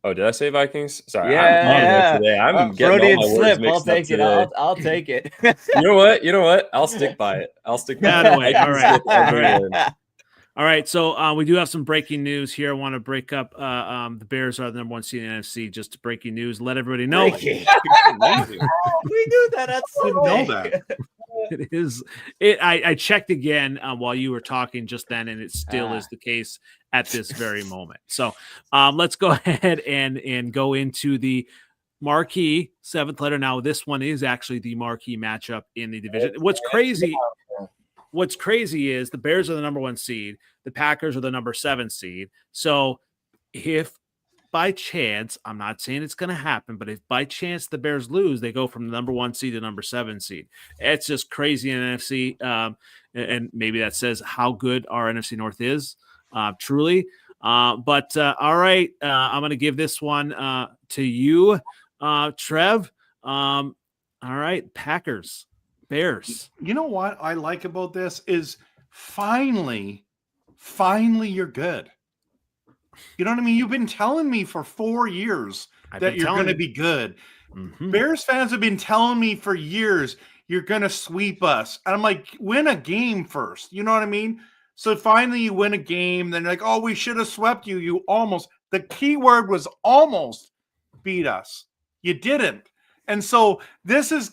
Oh, did I say Vikings? Sorry. Yeah. I'm getting all my words mixed I'll take it. I'll take it. You know what? I'll stick by it. All right. All right. So we do have some breaking news here. I want to break up. The Bears are the number 1 seed in the NFC. Just breaking news. Let everybody know. We knew that. Didn't know that. It is. I checked again while you were talking just then, and it still is the case at this very moment. So let's go ahead and go into the marquee 7th letter. Now, this one is actually the marquee matchup in the division. What's crazy is the Bears are the number 1 seed. The Packers are the number 7 seed. So if by chance, I'm not saying it's going to happen, but if by chance the Bears lose, they go from the number 1 seed to number 7 seed. It's just crazy in NFC. And maybe that says how good our NFC North is, truly. But all right, I'm going to give this one to you, Trev. All right, Packers, Bears. You know what I like about this is finally you're good. You know what I mean? You've been telling me for 4 years that you're going to be good. Mm-hmm. Bears fans have been telling me for years you're going to sweep us. And I'm like, win a game first. You know what I mean? So finally you win a game. Then you're like, oh, we should have swept you. You almost, the key word was almost beat us. You didn't. And so this is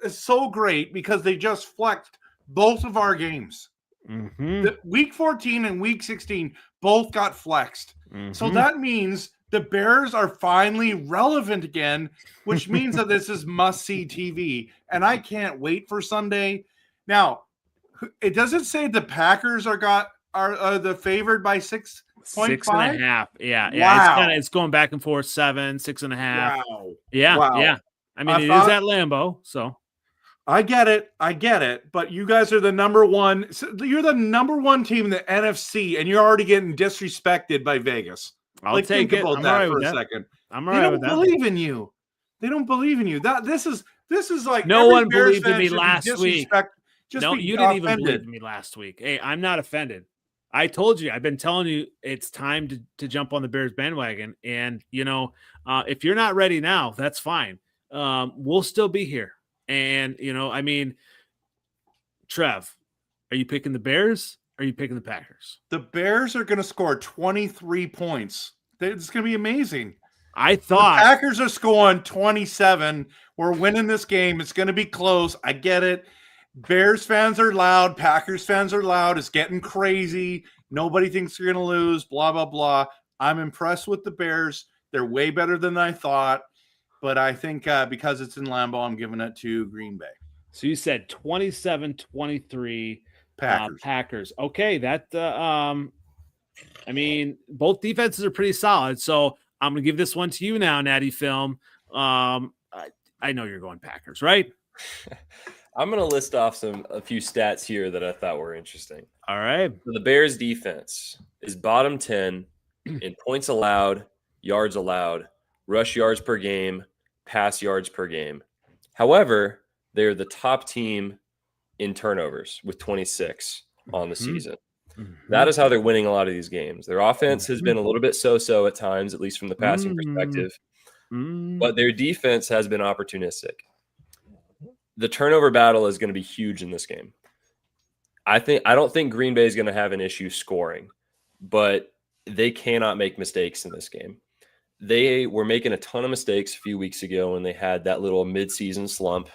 so great because they just flexed both of our games. Mm-hmm. The week 14 and week 16 both got flexed. Mm-hmm. So that means the Bears are finally relevant again, which means that this is must-see TV. And I can't wait for Sunday. Now, it doesn't say the Packers are the favored by 6.5. 6.5. Yeah. Wow. It's going back and forth. 7, 6.5. Wow. Yeah. I mean, it is at Lambeau, so. I get it, but you guys are the number 1. You're the number 1 team in the NFC, and you're already getting disrespected by Vegas. I'll take think it. about that for a second. I'm all right with that. They don't believe in you. They don't believe in you. This is like no one believed in me last week. No, you didn't even believe in me last week. Hey, I'm not offended. I told you. I've been telling you it's time to jump on the Bears bandwagon, and if you're not ready now, that's fine. We'll still be here. And, I mean, Trev, are you picking the Bears or are you picking the Packers? The Bears are going to score 23 points. It's going to be amazing. I thought the Packers are scoring 27. We're winning this game. It's going to be close. I get it. Bears fans are loud. Packers fans are loud. It's getting crazy. Nobody thinks you're going to lose, blah, blah, blah. I'm impressed with the Bears. They're way better than I thought. But I think because it's in Lambeau, I'm giving it to Green Bay. So you said 27-23 Packers. Okay, that I mean, both defenses are pretty solid. So I'm going to give this one to you now, Natty Film. I know you're going Packers, right? I'm going to list off a few stats here that I thought were interesting. All right. So the Bears defense is bottom 10 in points allowed, yards allowed, rush yards per game, pass yards per game. However, they're the top team in turnovers with 26 on the season. That is how they're winning a lot of these games. Their offense has been a little bit so-so at times, at least from the passing perspective, but their defense has been opportunistic. The turnover battle is going to be huge in this game. I don't think Green Bay is going to have an issue scoring, but they cannot make mistakes in this game. They were making a ton of mistakes a few weeks ago when they had that little midseason slump.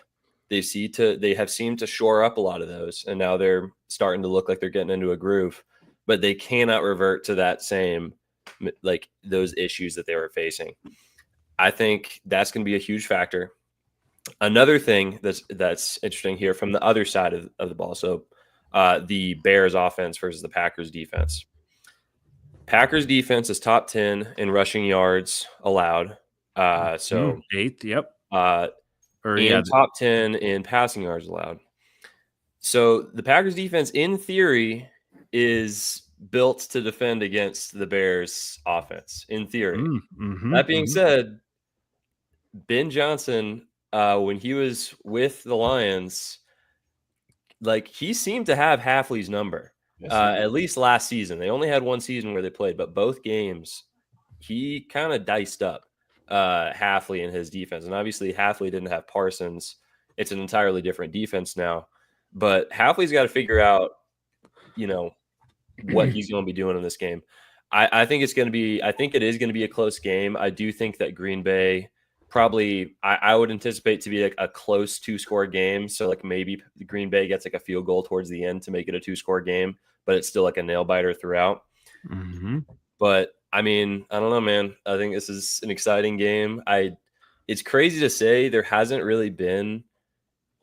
They have seemed to shore up a lot of those, and now they're starting to look like they're getting into a groove, but they cannot revert to that same, like, those issues that they were facing. I think that's going to be a huge factor. Another thing that's interesting here from the other side of the ball. So the Bears offense versus the Packers defense. Packers defense is top 10 in rushing yards allowed. So 8th, yep. Top 10 in passing yards allowed. So the Packers defense, in theory, is built to defend against the Bears offense, in theory. That being said, Ben Johnson, when he was with the Lions, like, he seemed to have Hafley's number, at least last season. They only had one season where they played, but both games he kind of diced up Hafley and his defense. And obviously Hafley didn't have Parsons. It's an entirely different defense now, but Hafley's got to figure out, what he's going to be doing in this game. I think it is going to be a close game. I do think that Green Bay probably, I would anticipate to be like a close 2-score game. So like maybe Green Bay gets like a field goal towards the end to make it a 2-score game, but it's still like a nail biter throughout. But I mean, I don't know, man. I think this is an exciting game. It's crazy to say there hasn't really been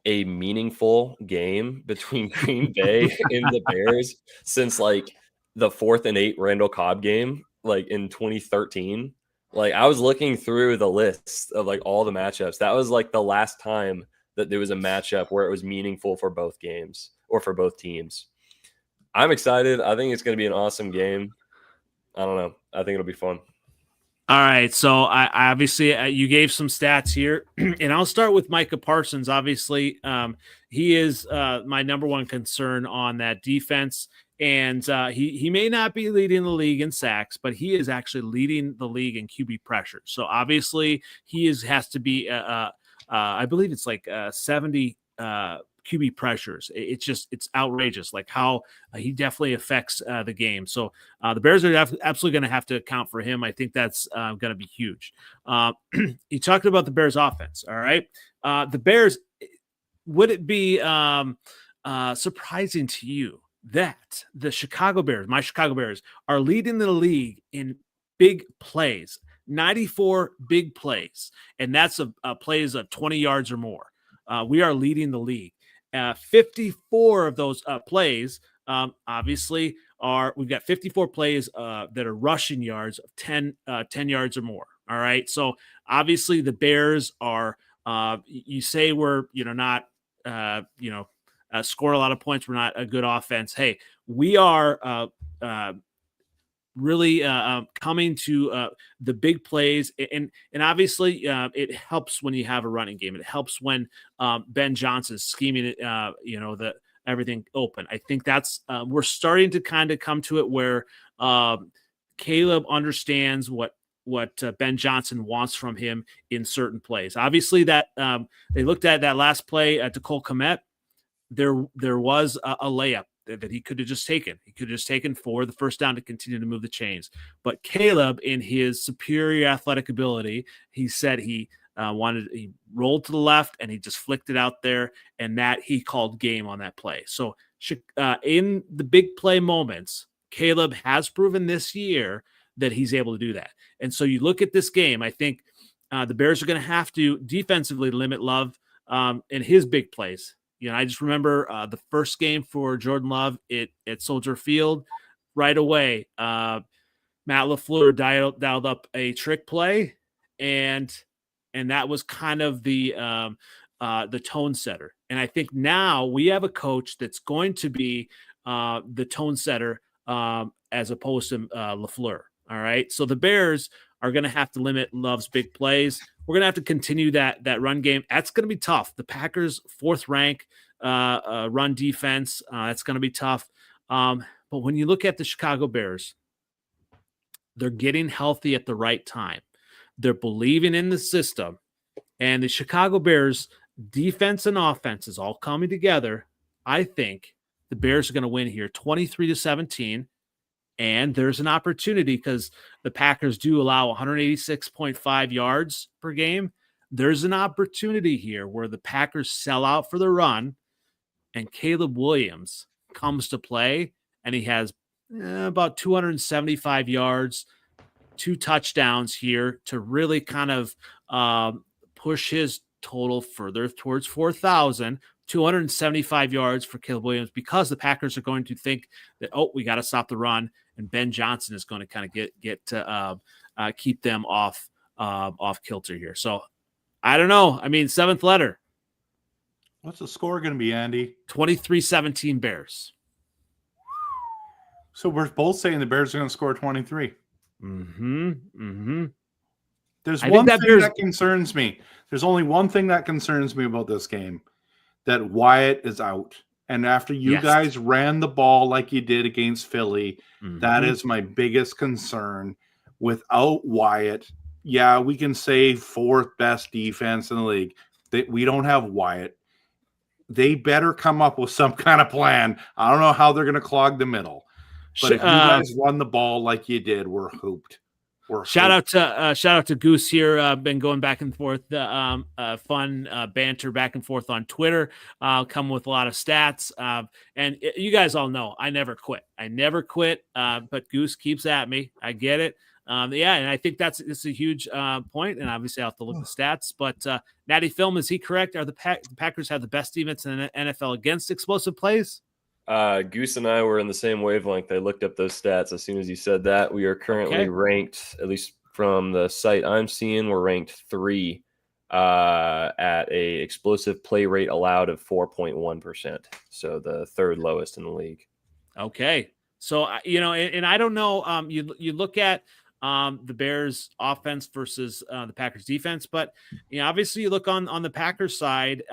a meaningful game between Green Bay and the Bears since like the 4th and 8 Randall Cobb game, like in 2013. Like, I was looking through the list of like all the matchups. That was like the last time that there was a matchup where it was meaningful for both games or for both teams. I'm excited. I think it's going to be an awesome game. I don't know. I think it'll be fun. All right. So I obviously you gave some stats here, and I'll start with Micah Parsons. Obviously, he is my number one concern on that defense. And he may not be leading the league in sacks, but he is actually leading the league in QB pressure. So obviously he has to be, I believe it's like 70 QB pressures. It's outrageous, like how he definitely affects the game. So the Bears are absolutely going to have to account for him. I think that's going to be huge. You talked about the Bears offense. All right. The Bears, would it be surprising to you that the Chicago Bears, my Chicago Bears, are leading the league in big plays, 94 big plays, and that's a plays of 20 yards or more. We are leading the league. 54 of those plays, obviously, we've got 54 plays that are rushing yards of 10 yards or more. All right, so obviously the Bears are. You say we're not score a lot of points. We're not a good offense. Hey, we are really coming to the big plays, and obviously it helps when you have a running game. It helps when Ben Johnson's scheming it, everything open. I think that's we're starting to kind of come to it where Caleb understands what Ben Johnson wants from him in certain plays. Obviously, that they looked at that last play to Cole Kmet. There was a layup that he could have just taken. He could have just taken for the first down to continue to move the chains. But Caleb, in his superior athletic ability, he said he rolled to the left and he just flicked it out there, and that he called game on that play. So in the big play moments, Caleb has proven this year that he's able to do that. And so you look at this game, I think the Bears are going to have to defensively limit Love in his big plays. I just remember the first game for Jordan Love at Soldier Field. Right away, Matt LaFleur dialed up a trick play, and that was kind of the tone setter. And I think now we have a coach that's going to be the tone setter as opposed to LaFleur. All right, so the Bears are going to have to limit Love's big plays. we're going to have to continue that run game. That's going to be tough. The Packers 4th rank run defense. That's going to be tough. But when you look at the Chicago Bears, they're getting healthy at the right time. They're believing in the system, and the Chicago Bears defense and offense is all coming together. I think the Bears are going to win here 23-17. And there's an opportunity because the Packers do allow 186.5 yards per game. There's an opportunity here where the Packers sell out for the run and Caleb Williams comes to play, and he has about 275 yards, 2 touchdowns here to really kind of push his total further towards 4,000. 275 yards for Caleb Williams, because the Packers are going to think that, we got to stop the run, and Ben Johnson is going to kind of get to keep them off kilter here. So I don't know. I mean, 7th letter. What's the score going to be, Andy? 23-17 Bears. So we're both saying the Bears are going to score 23. Mm-hmm. Mm-hmm. There's one thing that concerns me. There's only one thing that concerns me about this game. That Wyatt is out. And after you guys ran the ball like you did against Philly, that is my biggest concern. Without Wyatt, we can say 4th best defense in the league. We don't have Wyatt. They better come up with some kind of plan. I don't know how they're going to clog the middle. But if you guys run the ball like you did, we're hooped. Shout out to Goose here. Been going back and forth, fun banter back and forth on Twitter. Come with a lot of stats, and you guys all know I never quit. But Goose keeps at me. I get it. And I think it's a huge point. And obviously, I have to look at the stats. But Natty Film, is he correct? Are the Packers have the best defense in the NFL against explosive plays? Goose and I were in the same wavelength. I looked up those stats as soon as you said that. We are currently ranked, at least from the site I'm seeing, we're ranked 3 at a explosive play rate allowed of 4.1%. So the 3rd lowest in the league. Okay. So, and I don't know, you look at the Bears offense versus the Packers defense, but obviously you look on the Packers side,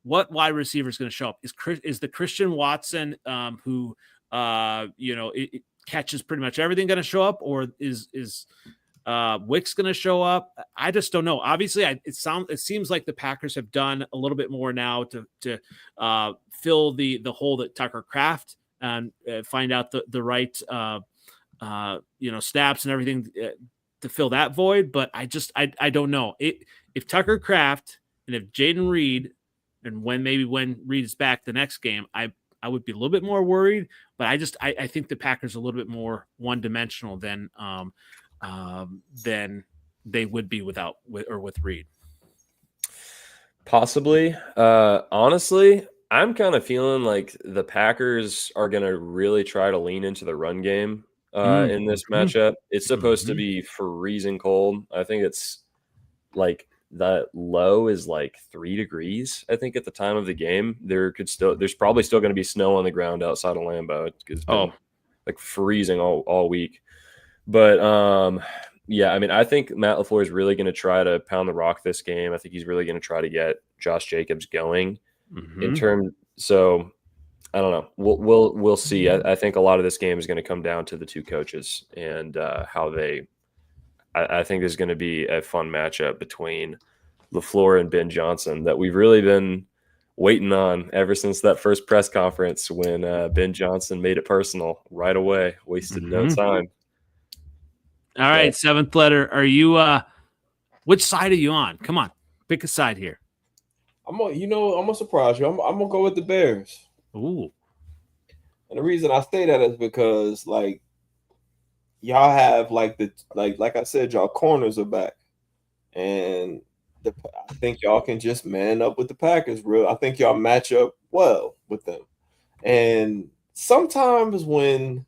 what wide receiver is going to show up? Is the Christian Watson who it catches pretty much everything going to show up, or is Wicks going to show up? I just don't know. Obviously, it seems like the Packers have done a little bit more now to fill the hole that Tucker Kraft and find out the right snaps and everything to fill that void. But I don't know if Tucker Kraft and if Jaden Reed. And when Reed is back the next game, I would be a little bit more worried. But I think the Packers are a little bit more one-dimensional than they would be with Reed. Possibly. Honestly, I'm kind of feeling like the Packers are going to really try to lean into the run game in this matchup. It's supposed to be freezing cold. I think it's like the low is like 3 degrees. I think at the time of the game, there's probably still going to be snow on the ground outside of Lambeau. It's been like freezing all week. But I mean, I think Matt LaFleur is really going to try to pound the rock this game. I think he's really going to try to get Josh Jacobs going So I don't know. We'll see. I think a lot of this game is going to come down to the 2 coaches and how they. I think there's going to be a fun matchup between LaFleur and Ben Johnson that we've really been waiting on ever since that first press conference when Ben Johnson made it personal right away, wasted no time. All right, 7th letter. Are you which side are you on? Come on, pick a side here. I'm gonna surprise you. I'm gonna go with the Bears. Ooh. And the reason I say that is because y'all have like I said, y'all corners are back, and I think y'all can just man up with the Packers. I think y'all match up well with them. And sometimes when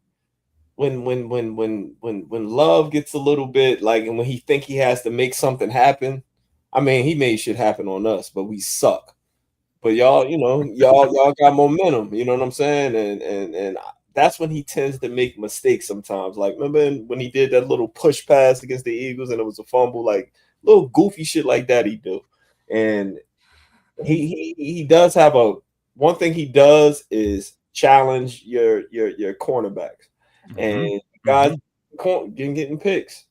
Love gets a little bit and when he think he has to make something happen, I mean, he made shit happen on us, but we suck. But y'all got momentum. You know what I'm saying? And that's when he tends to make mistakes sometimes. Like, remember when he did that little push pass against the Eagles and it was a fumble, like little goofy shit like that he do. And he does have one thing he does is challenge your cornerbacks. And guys getting picks.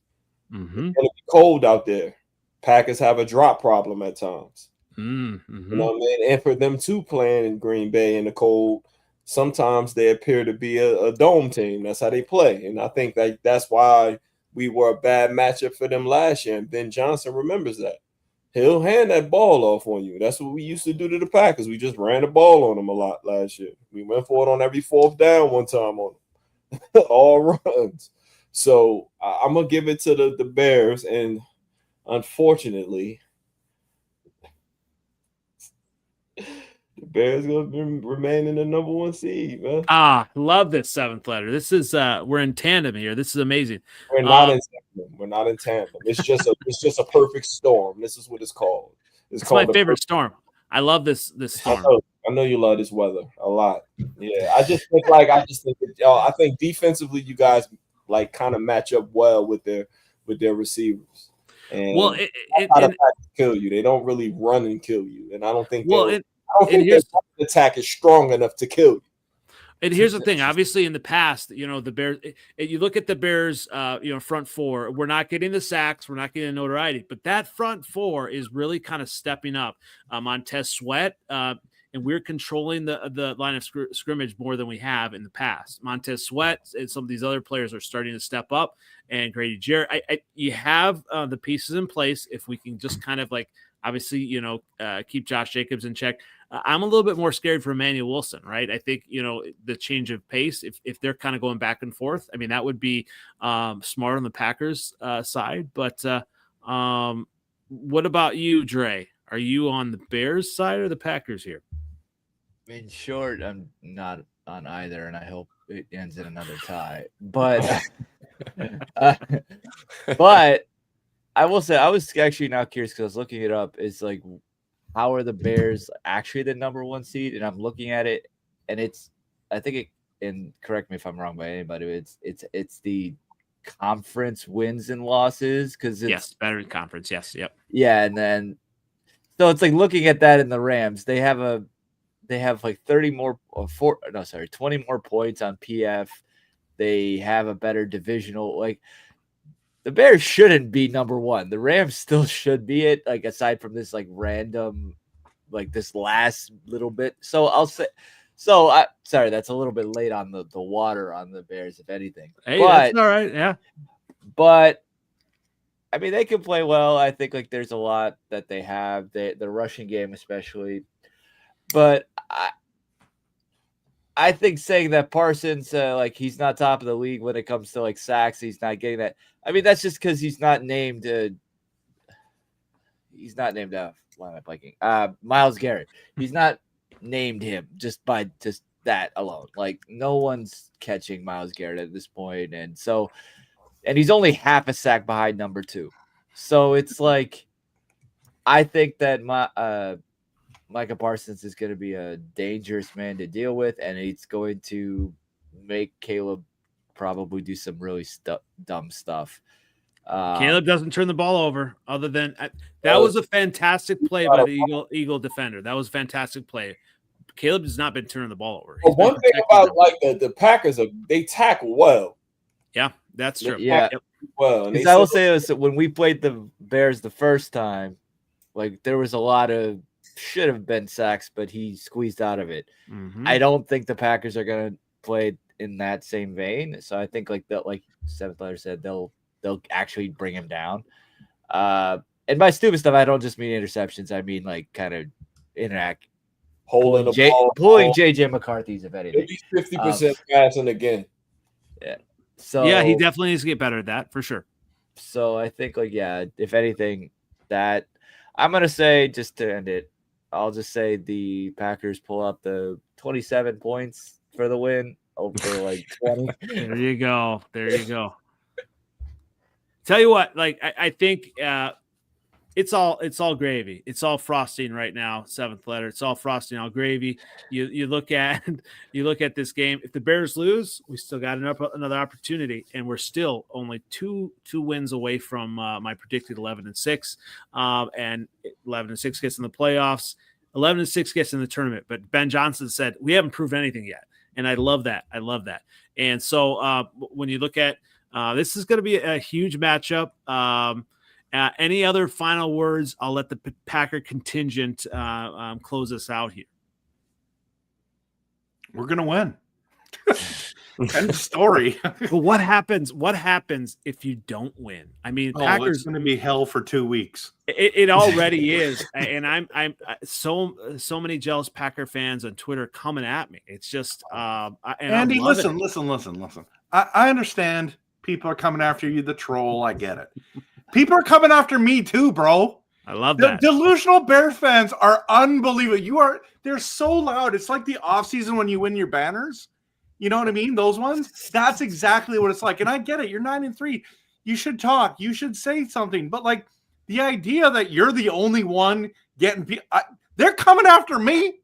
It's gonna be cold out there. Packers have a drop problem at times. You know what I mean? And for them too, playing in Green Bay in the cold, sometimes they appear to be a dome team. That's how they play. And I think that's why we were a bad matchup for them last year. And Ben Johnson remembers that. He'll hand that ball off on you. That's what we used to do to the Packers. We just ran the ball on them a lot last year. We went for it on every fourth down one time on them. All runs. So I'm going to give it to the Bears. And unfortunately, the Bears going to remain in the number 1 seed, man. Love this 7th letter. This is we're in tandem here. This is amazing. We're not in tandem. We're not in tandem. It's just a perfect storm. This is what it's called. It's called my favorite storm. I love this storm. I know you love this weather a lot. Yeah, I think defensively you guys like kind of match up well with their receivers. And Packers kill you. They don't really run and kill you, and I don't think their attack is strong enough to kill you. And here's the thing. Obviously, in the past, the Bears. You look at the Bears, front four. We're not getting the sacks. We're not getting notoriety. But that front four is really kind of stepping up. Montez Sweat, and we're controlling the line of scrimmage more than we have in the past. Montez Sweat and some of these other players are starting to step up. And Grady Jarrett, you have the pieces in place. If we can just kind of obviously, keep Josh Jacobs in check. I'm a little bit more scared for Emmanuel Wilson, right? I think, the change of pace, if they're kind of going back and forth, I mean, that would be smart on the Packers side. But what about you, Dre? Are you on the Bears side or the Packers here? In short, I'm not on either, and I hope it ends in another tie. But, but I will say I was actually now curious because I was looking it up. It's like, how are the Bears actually the number 1 seed? And I'm looking at it, and and correct me if I'm wrong by anybody, it's the conference wins and losses because it's better conference. Yes, yep. Yeah, and then so it's like looking at that in the Rams, they have like 20 more points on PF. They have a better divisional the Bears shouldn't be number 1. The Rams still should be it, aside from this random, this last little bit. So I'll say, sorry, that's a little bit late on the water on the Bears, if anything. Hey, that's all right. Yeah. But I mean, they can play well. I think there's a lot that they have, the rushing game especially. But I think saying that Parsons, he's not top of the league when it comes to sacks, he's not getting that. I mean, that's just because he's not named. He's not named. Why am I blanking? Myles Garrett. He's not named him just by just that alone. No one's catching Myles Garrett at this point, and he's only half a sack behind number 2. So it's I think that Micah Parsons is going to be a dangerous man to deal with, and he's going to make Caleb probably do some really dumb stuff. Caleb doesn't turn the ball over other than that was a fantastic play by the Eagle defender. That was a fantastic play. Caleb has not been turning the ball over. But one thing about the Packers, they tackle well. Yeah, that's true. Yeah. Well, because I will say this, when we played the Bears the first time, there was a lot of should have been sacks, but he squeezed out of it. Mm-hmm. I don't think the Packers are going to play in that same vein. So I think like Seventh Letter said, they'll actually bring him down. And by stupid stuff, I don't just mean interceptions. I mean kind of interact, pulling JJ McCarthy's, if anything. Maybe 50% passing again. Yeah. So yeah, he definitely needs to get better at that for sure. So I think if anything, that I'm gonna say, just to end it, I'll just say the Packers pull up the 27 points for the win over 20. There you go. Tell you what, I think it's all gravy. It's all frosting right now. Seventh letter. It's all frosting, all gravy. You look at this game. If the Bears lose, we still got another opportunity, and we're still only two wins away from my predicted 11-6. And 11-6 gets in the playoffs. 11-6 gets in the tournament. But Ben Johnson said we haven't proved anything yet, and I love that. And so when you look at this is going to be a huge matchup. Any other final words? I'll let the Packer contingent close us out here. We're going to win. End of story. But what happens if you don't win? I mean, Packers it's going to be hell for 2 weeks. It already is. And I'm so many jealous Packer fans on Twitter coming at me. It's just Andy, listen. I understand people are coming after you, the troll. I get it. People are coming after me too, bro. I love that. Delusional Bears fans are unbelievable. They're so loud. It's like the offseason when you win your banners. You know what I mean? Those ones. That's exactly what it's like. And I get it. You're 9-3. You should talk. You should say something. But like the idea that you're the only one getting they're coming after me,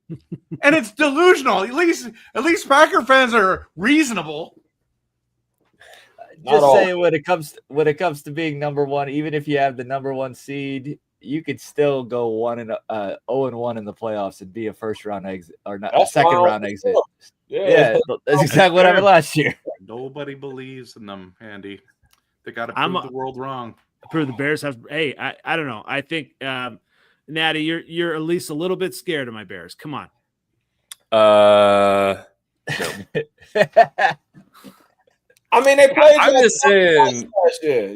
and it's delusional. At least Packer fans are reasonable. Just saying, when it comes to being number one, even if you have the number one seed, you could still go 0-1 in the playoffs and be a first round exit or not a second round exit. Yeah, that's exactly what happened last year. Nobody believes in them, Andy. They got to prove the world wrong. Prove the Bears have. Hey, I don't know. I think Natty, you're at least a little bit scared of my Bears. Come on. No. I mean, they played. I'm just saying.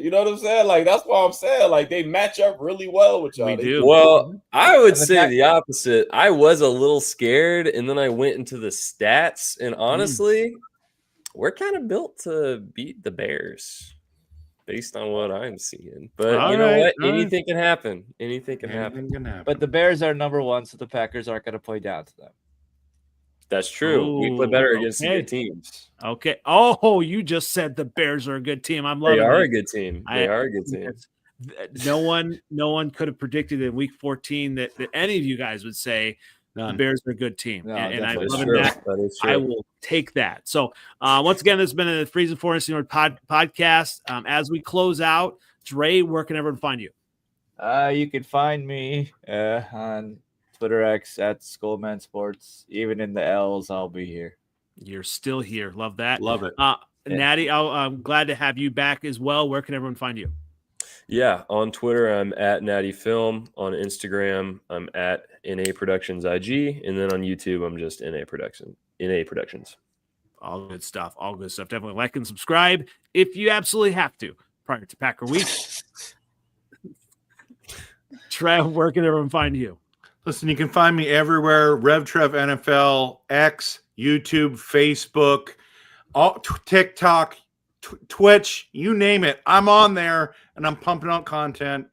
You know what I'm saying? Like, that's what I'm saying. Like, they match up really well with y'all. We do. Well, I would say the opposite. I was a little scared, and then I went into the stats, and honestly, we're kind of built to beat the Bears based on what I'm seeing. But you know what? Anything can happen. Anything can happen. But the Bears are number one, so the Packers aren't going to play down to them. That's true. We play better against good teams. Okay. Oh, you just said the Bears are a good team. I'm loving it. They are a good team. They are a good team. No one could have predicted in week 14 that any of you guys would say the Bears are a good team. No, and I'm That loving that. is true. I will take that. So once again, this has been a Freezin for NFC North podcast. As we close out, Dre, where can everyone find you? You can find me on Twitter X at Skullman Sports. Even in the L's, I'll be here. You're still here. Love that. Love it. Natty, I'm glad to have you back as well. Where can everyone find you? Yeah, on Twitter, I'm at Natty Film. On Instagram, I'm at NA Productions IG. And then on YouTube, I'm just NA Productions. All good stuff. All good stuff. Definitely like and subscribe if you absolutely have to prior to Packer Week. Trev, where can everyone find you? Listen, you can find me everywhere. RevTrevNFL, X, YouTube, Facebook, TikTok, Twitch, you name it. I'm on there, and I'm pumping out content.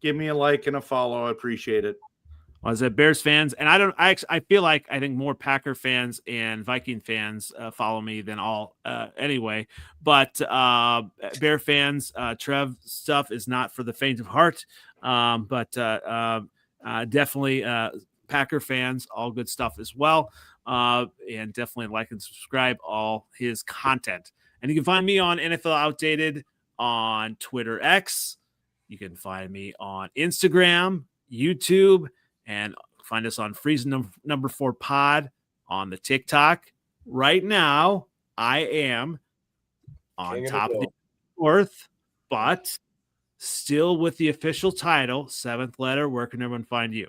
Give me a like and a follow. I appreciate it. Well, as a Bears fans, and I think more Packer fans and Viking fans follow me than all anyway. But Bear fans, Trev stuff is not for the faint of heart. But definitely Packer fans, all good stuff as well. And definitely like and subscribe all his content. And you can find me on NFL Outdated on Twitter X. You can find me on Instagram, YouTube, and find us on Freezin number 4 pod on the TikTok. Right now, I am on top of the North, but still with the official title, 7th letter. Where can everyone find you?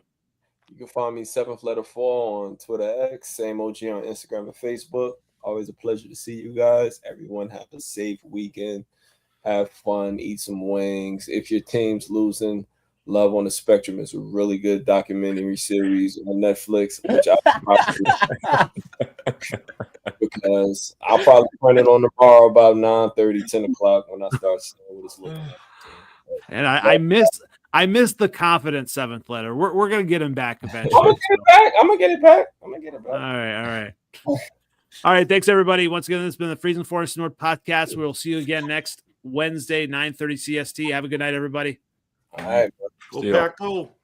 You can find me 7th letter 4 on Twitter X, same OG on Instagram and Facebook. Always a pleasure to see you guys. Everyone have a safe weekend. Have fun, eat some wings. If your team's losing, Love on the Spectrum is a really good documentary series on Netflix, which because I'll probably print it on the bar about 9:30, 10 o'clock when I start seeing what it's looking like. And I miss the confident 7th letter. We're gonna get him back eventually. I'm gonna get it back. All right. All right. Thanks everybody. Once again, this has been the Freezin for NFC North podcast. We'll see you again next Wednesday, 9:30 CST. Have a good night, everybody. All right. Go See ya. Pack, go.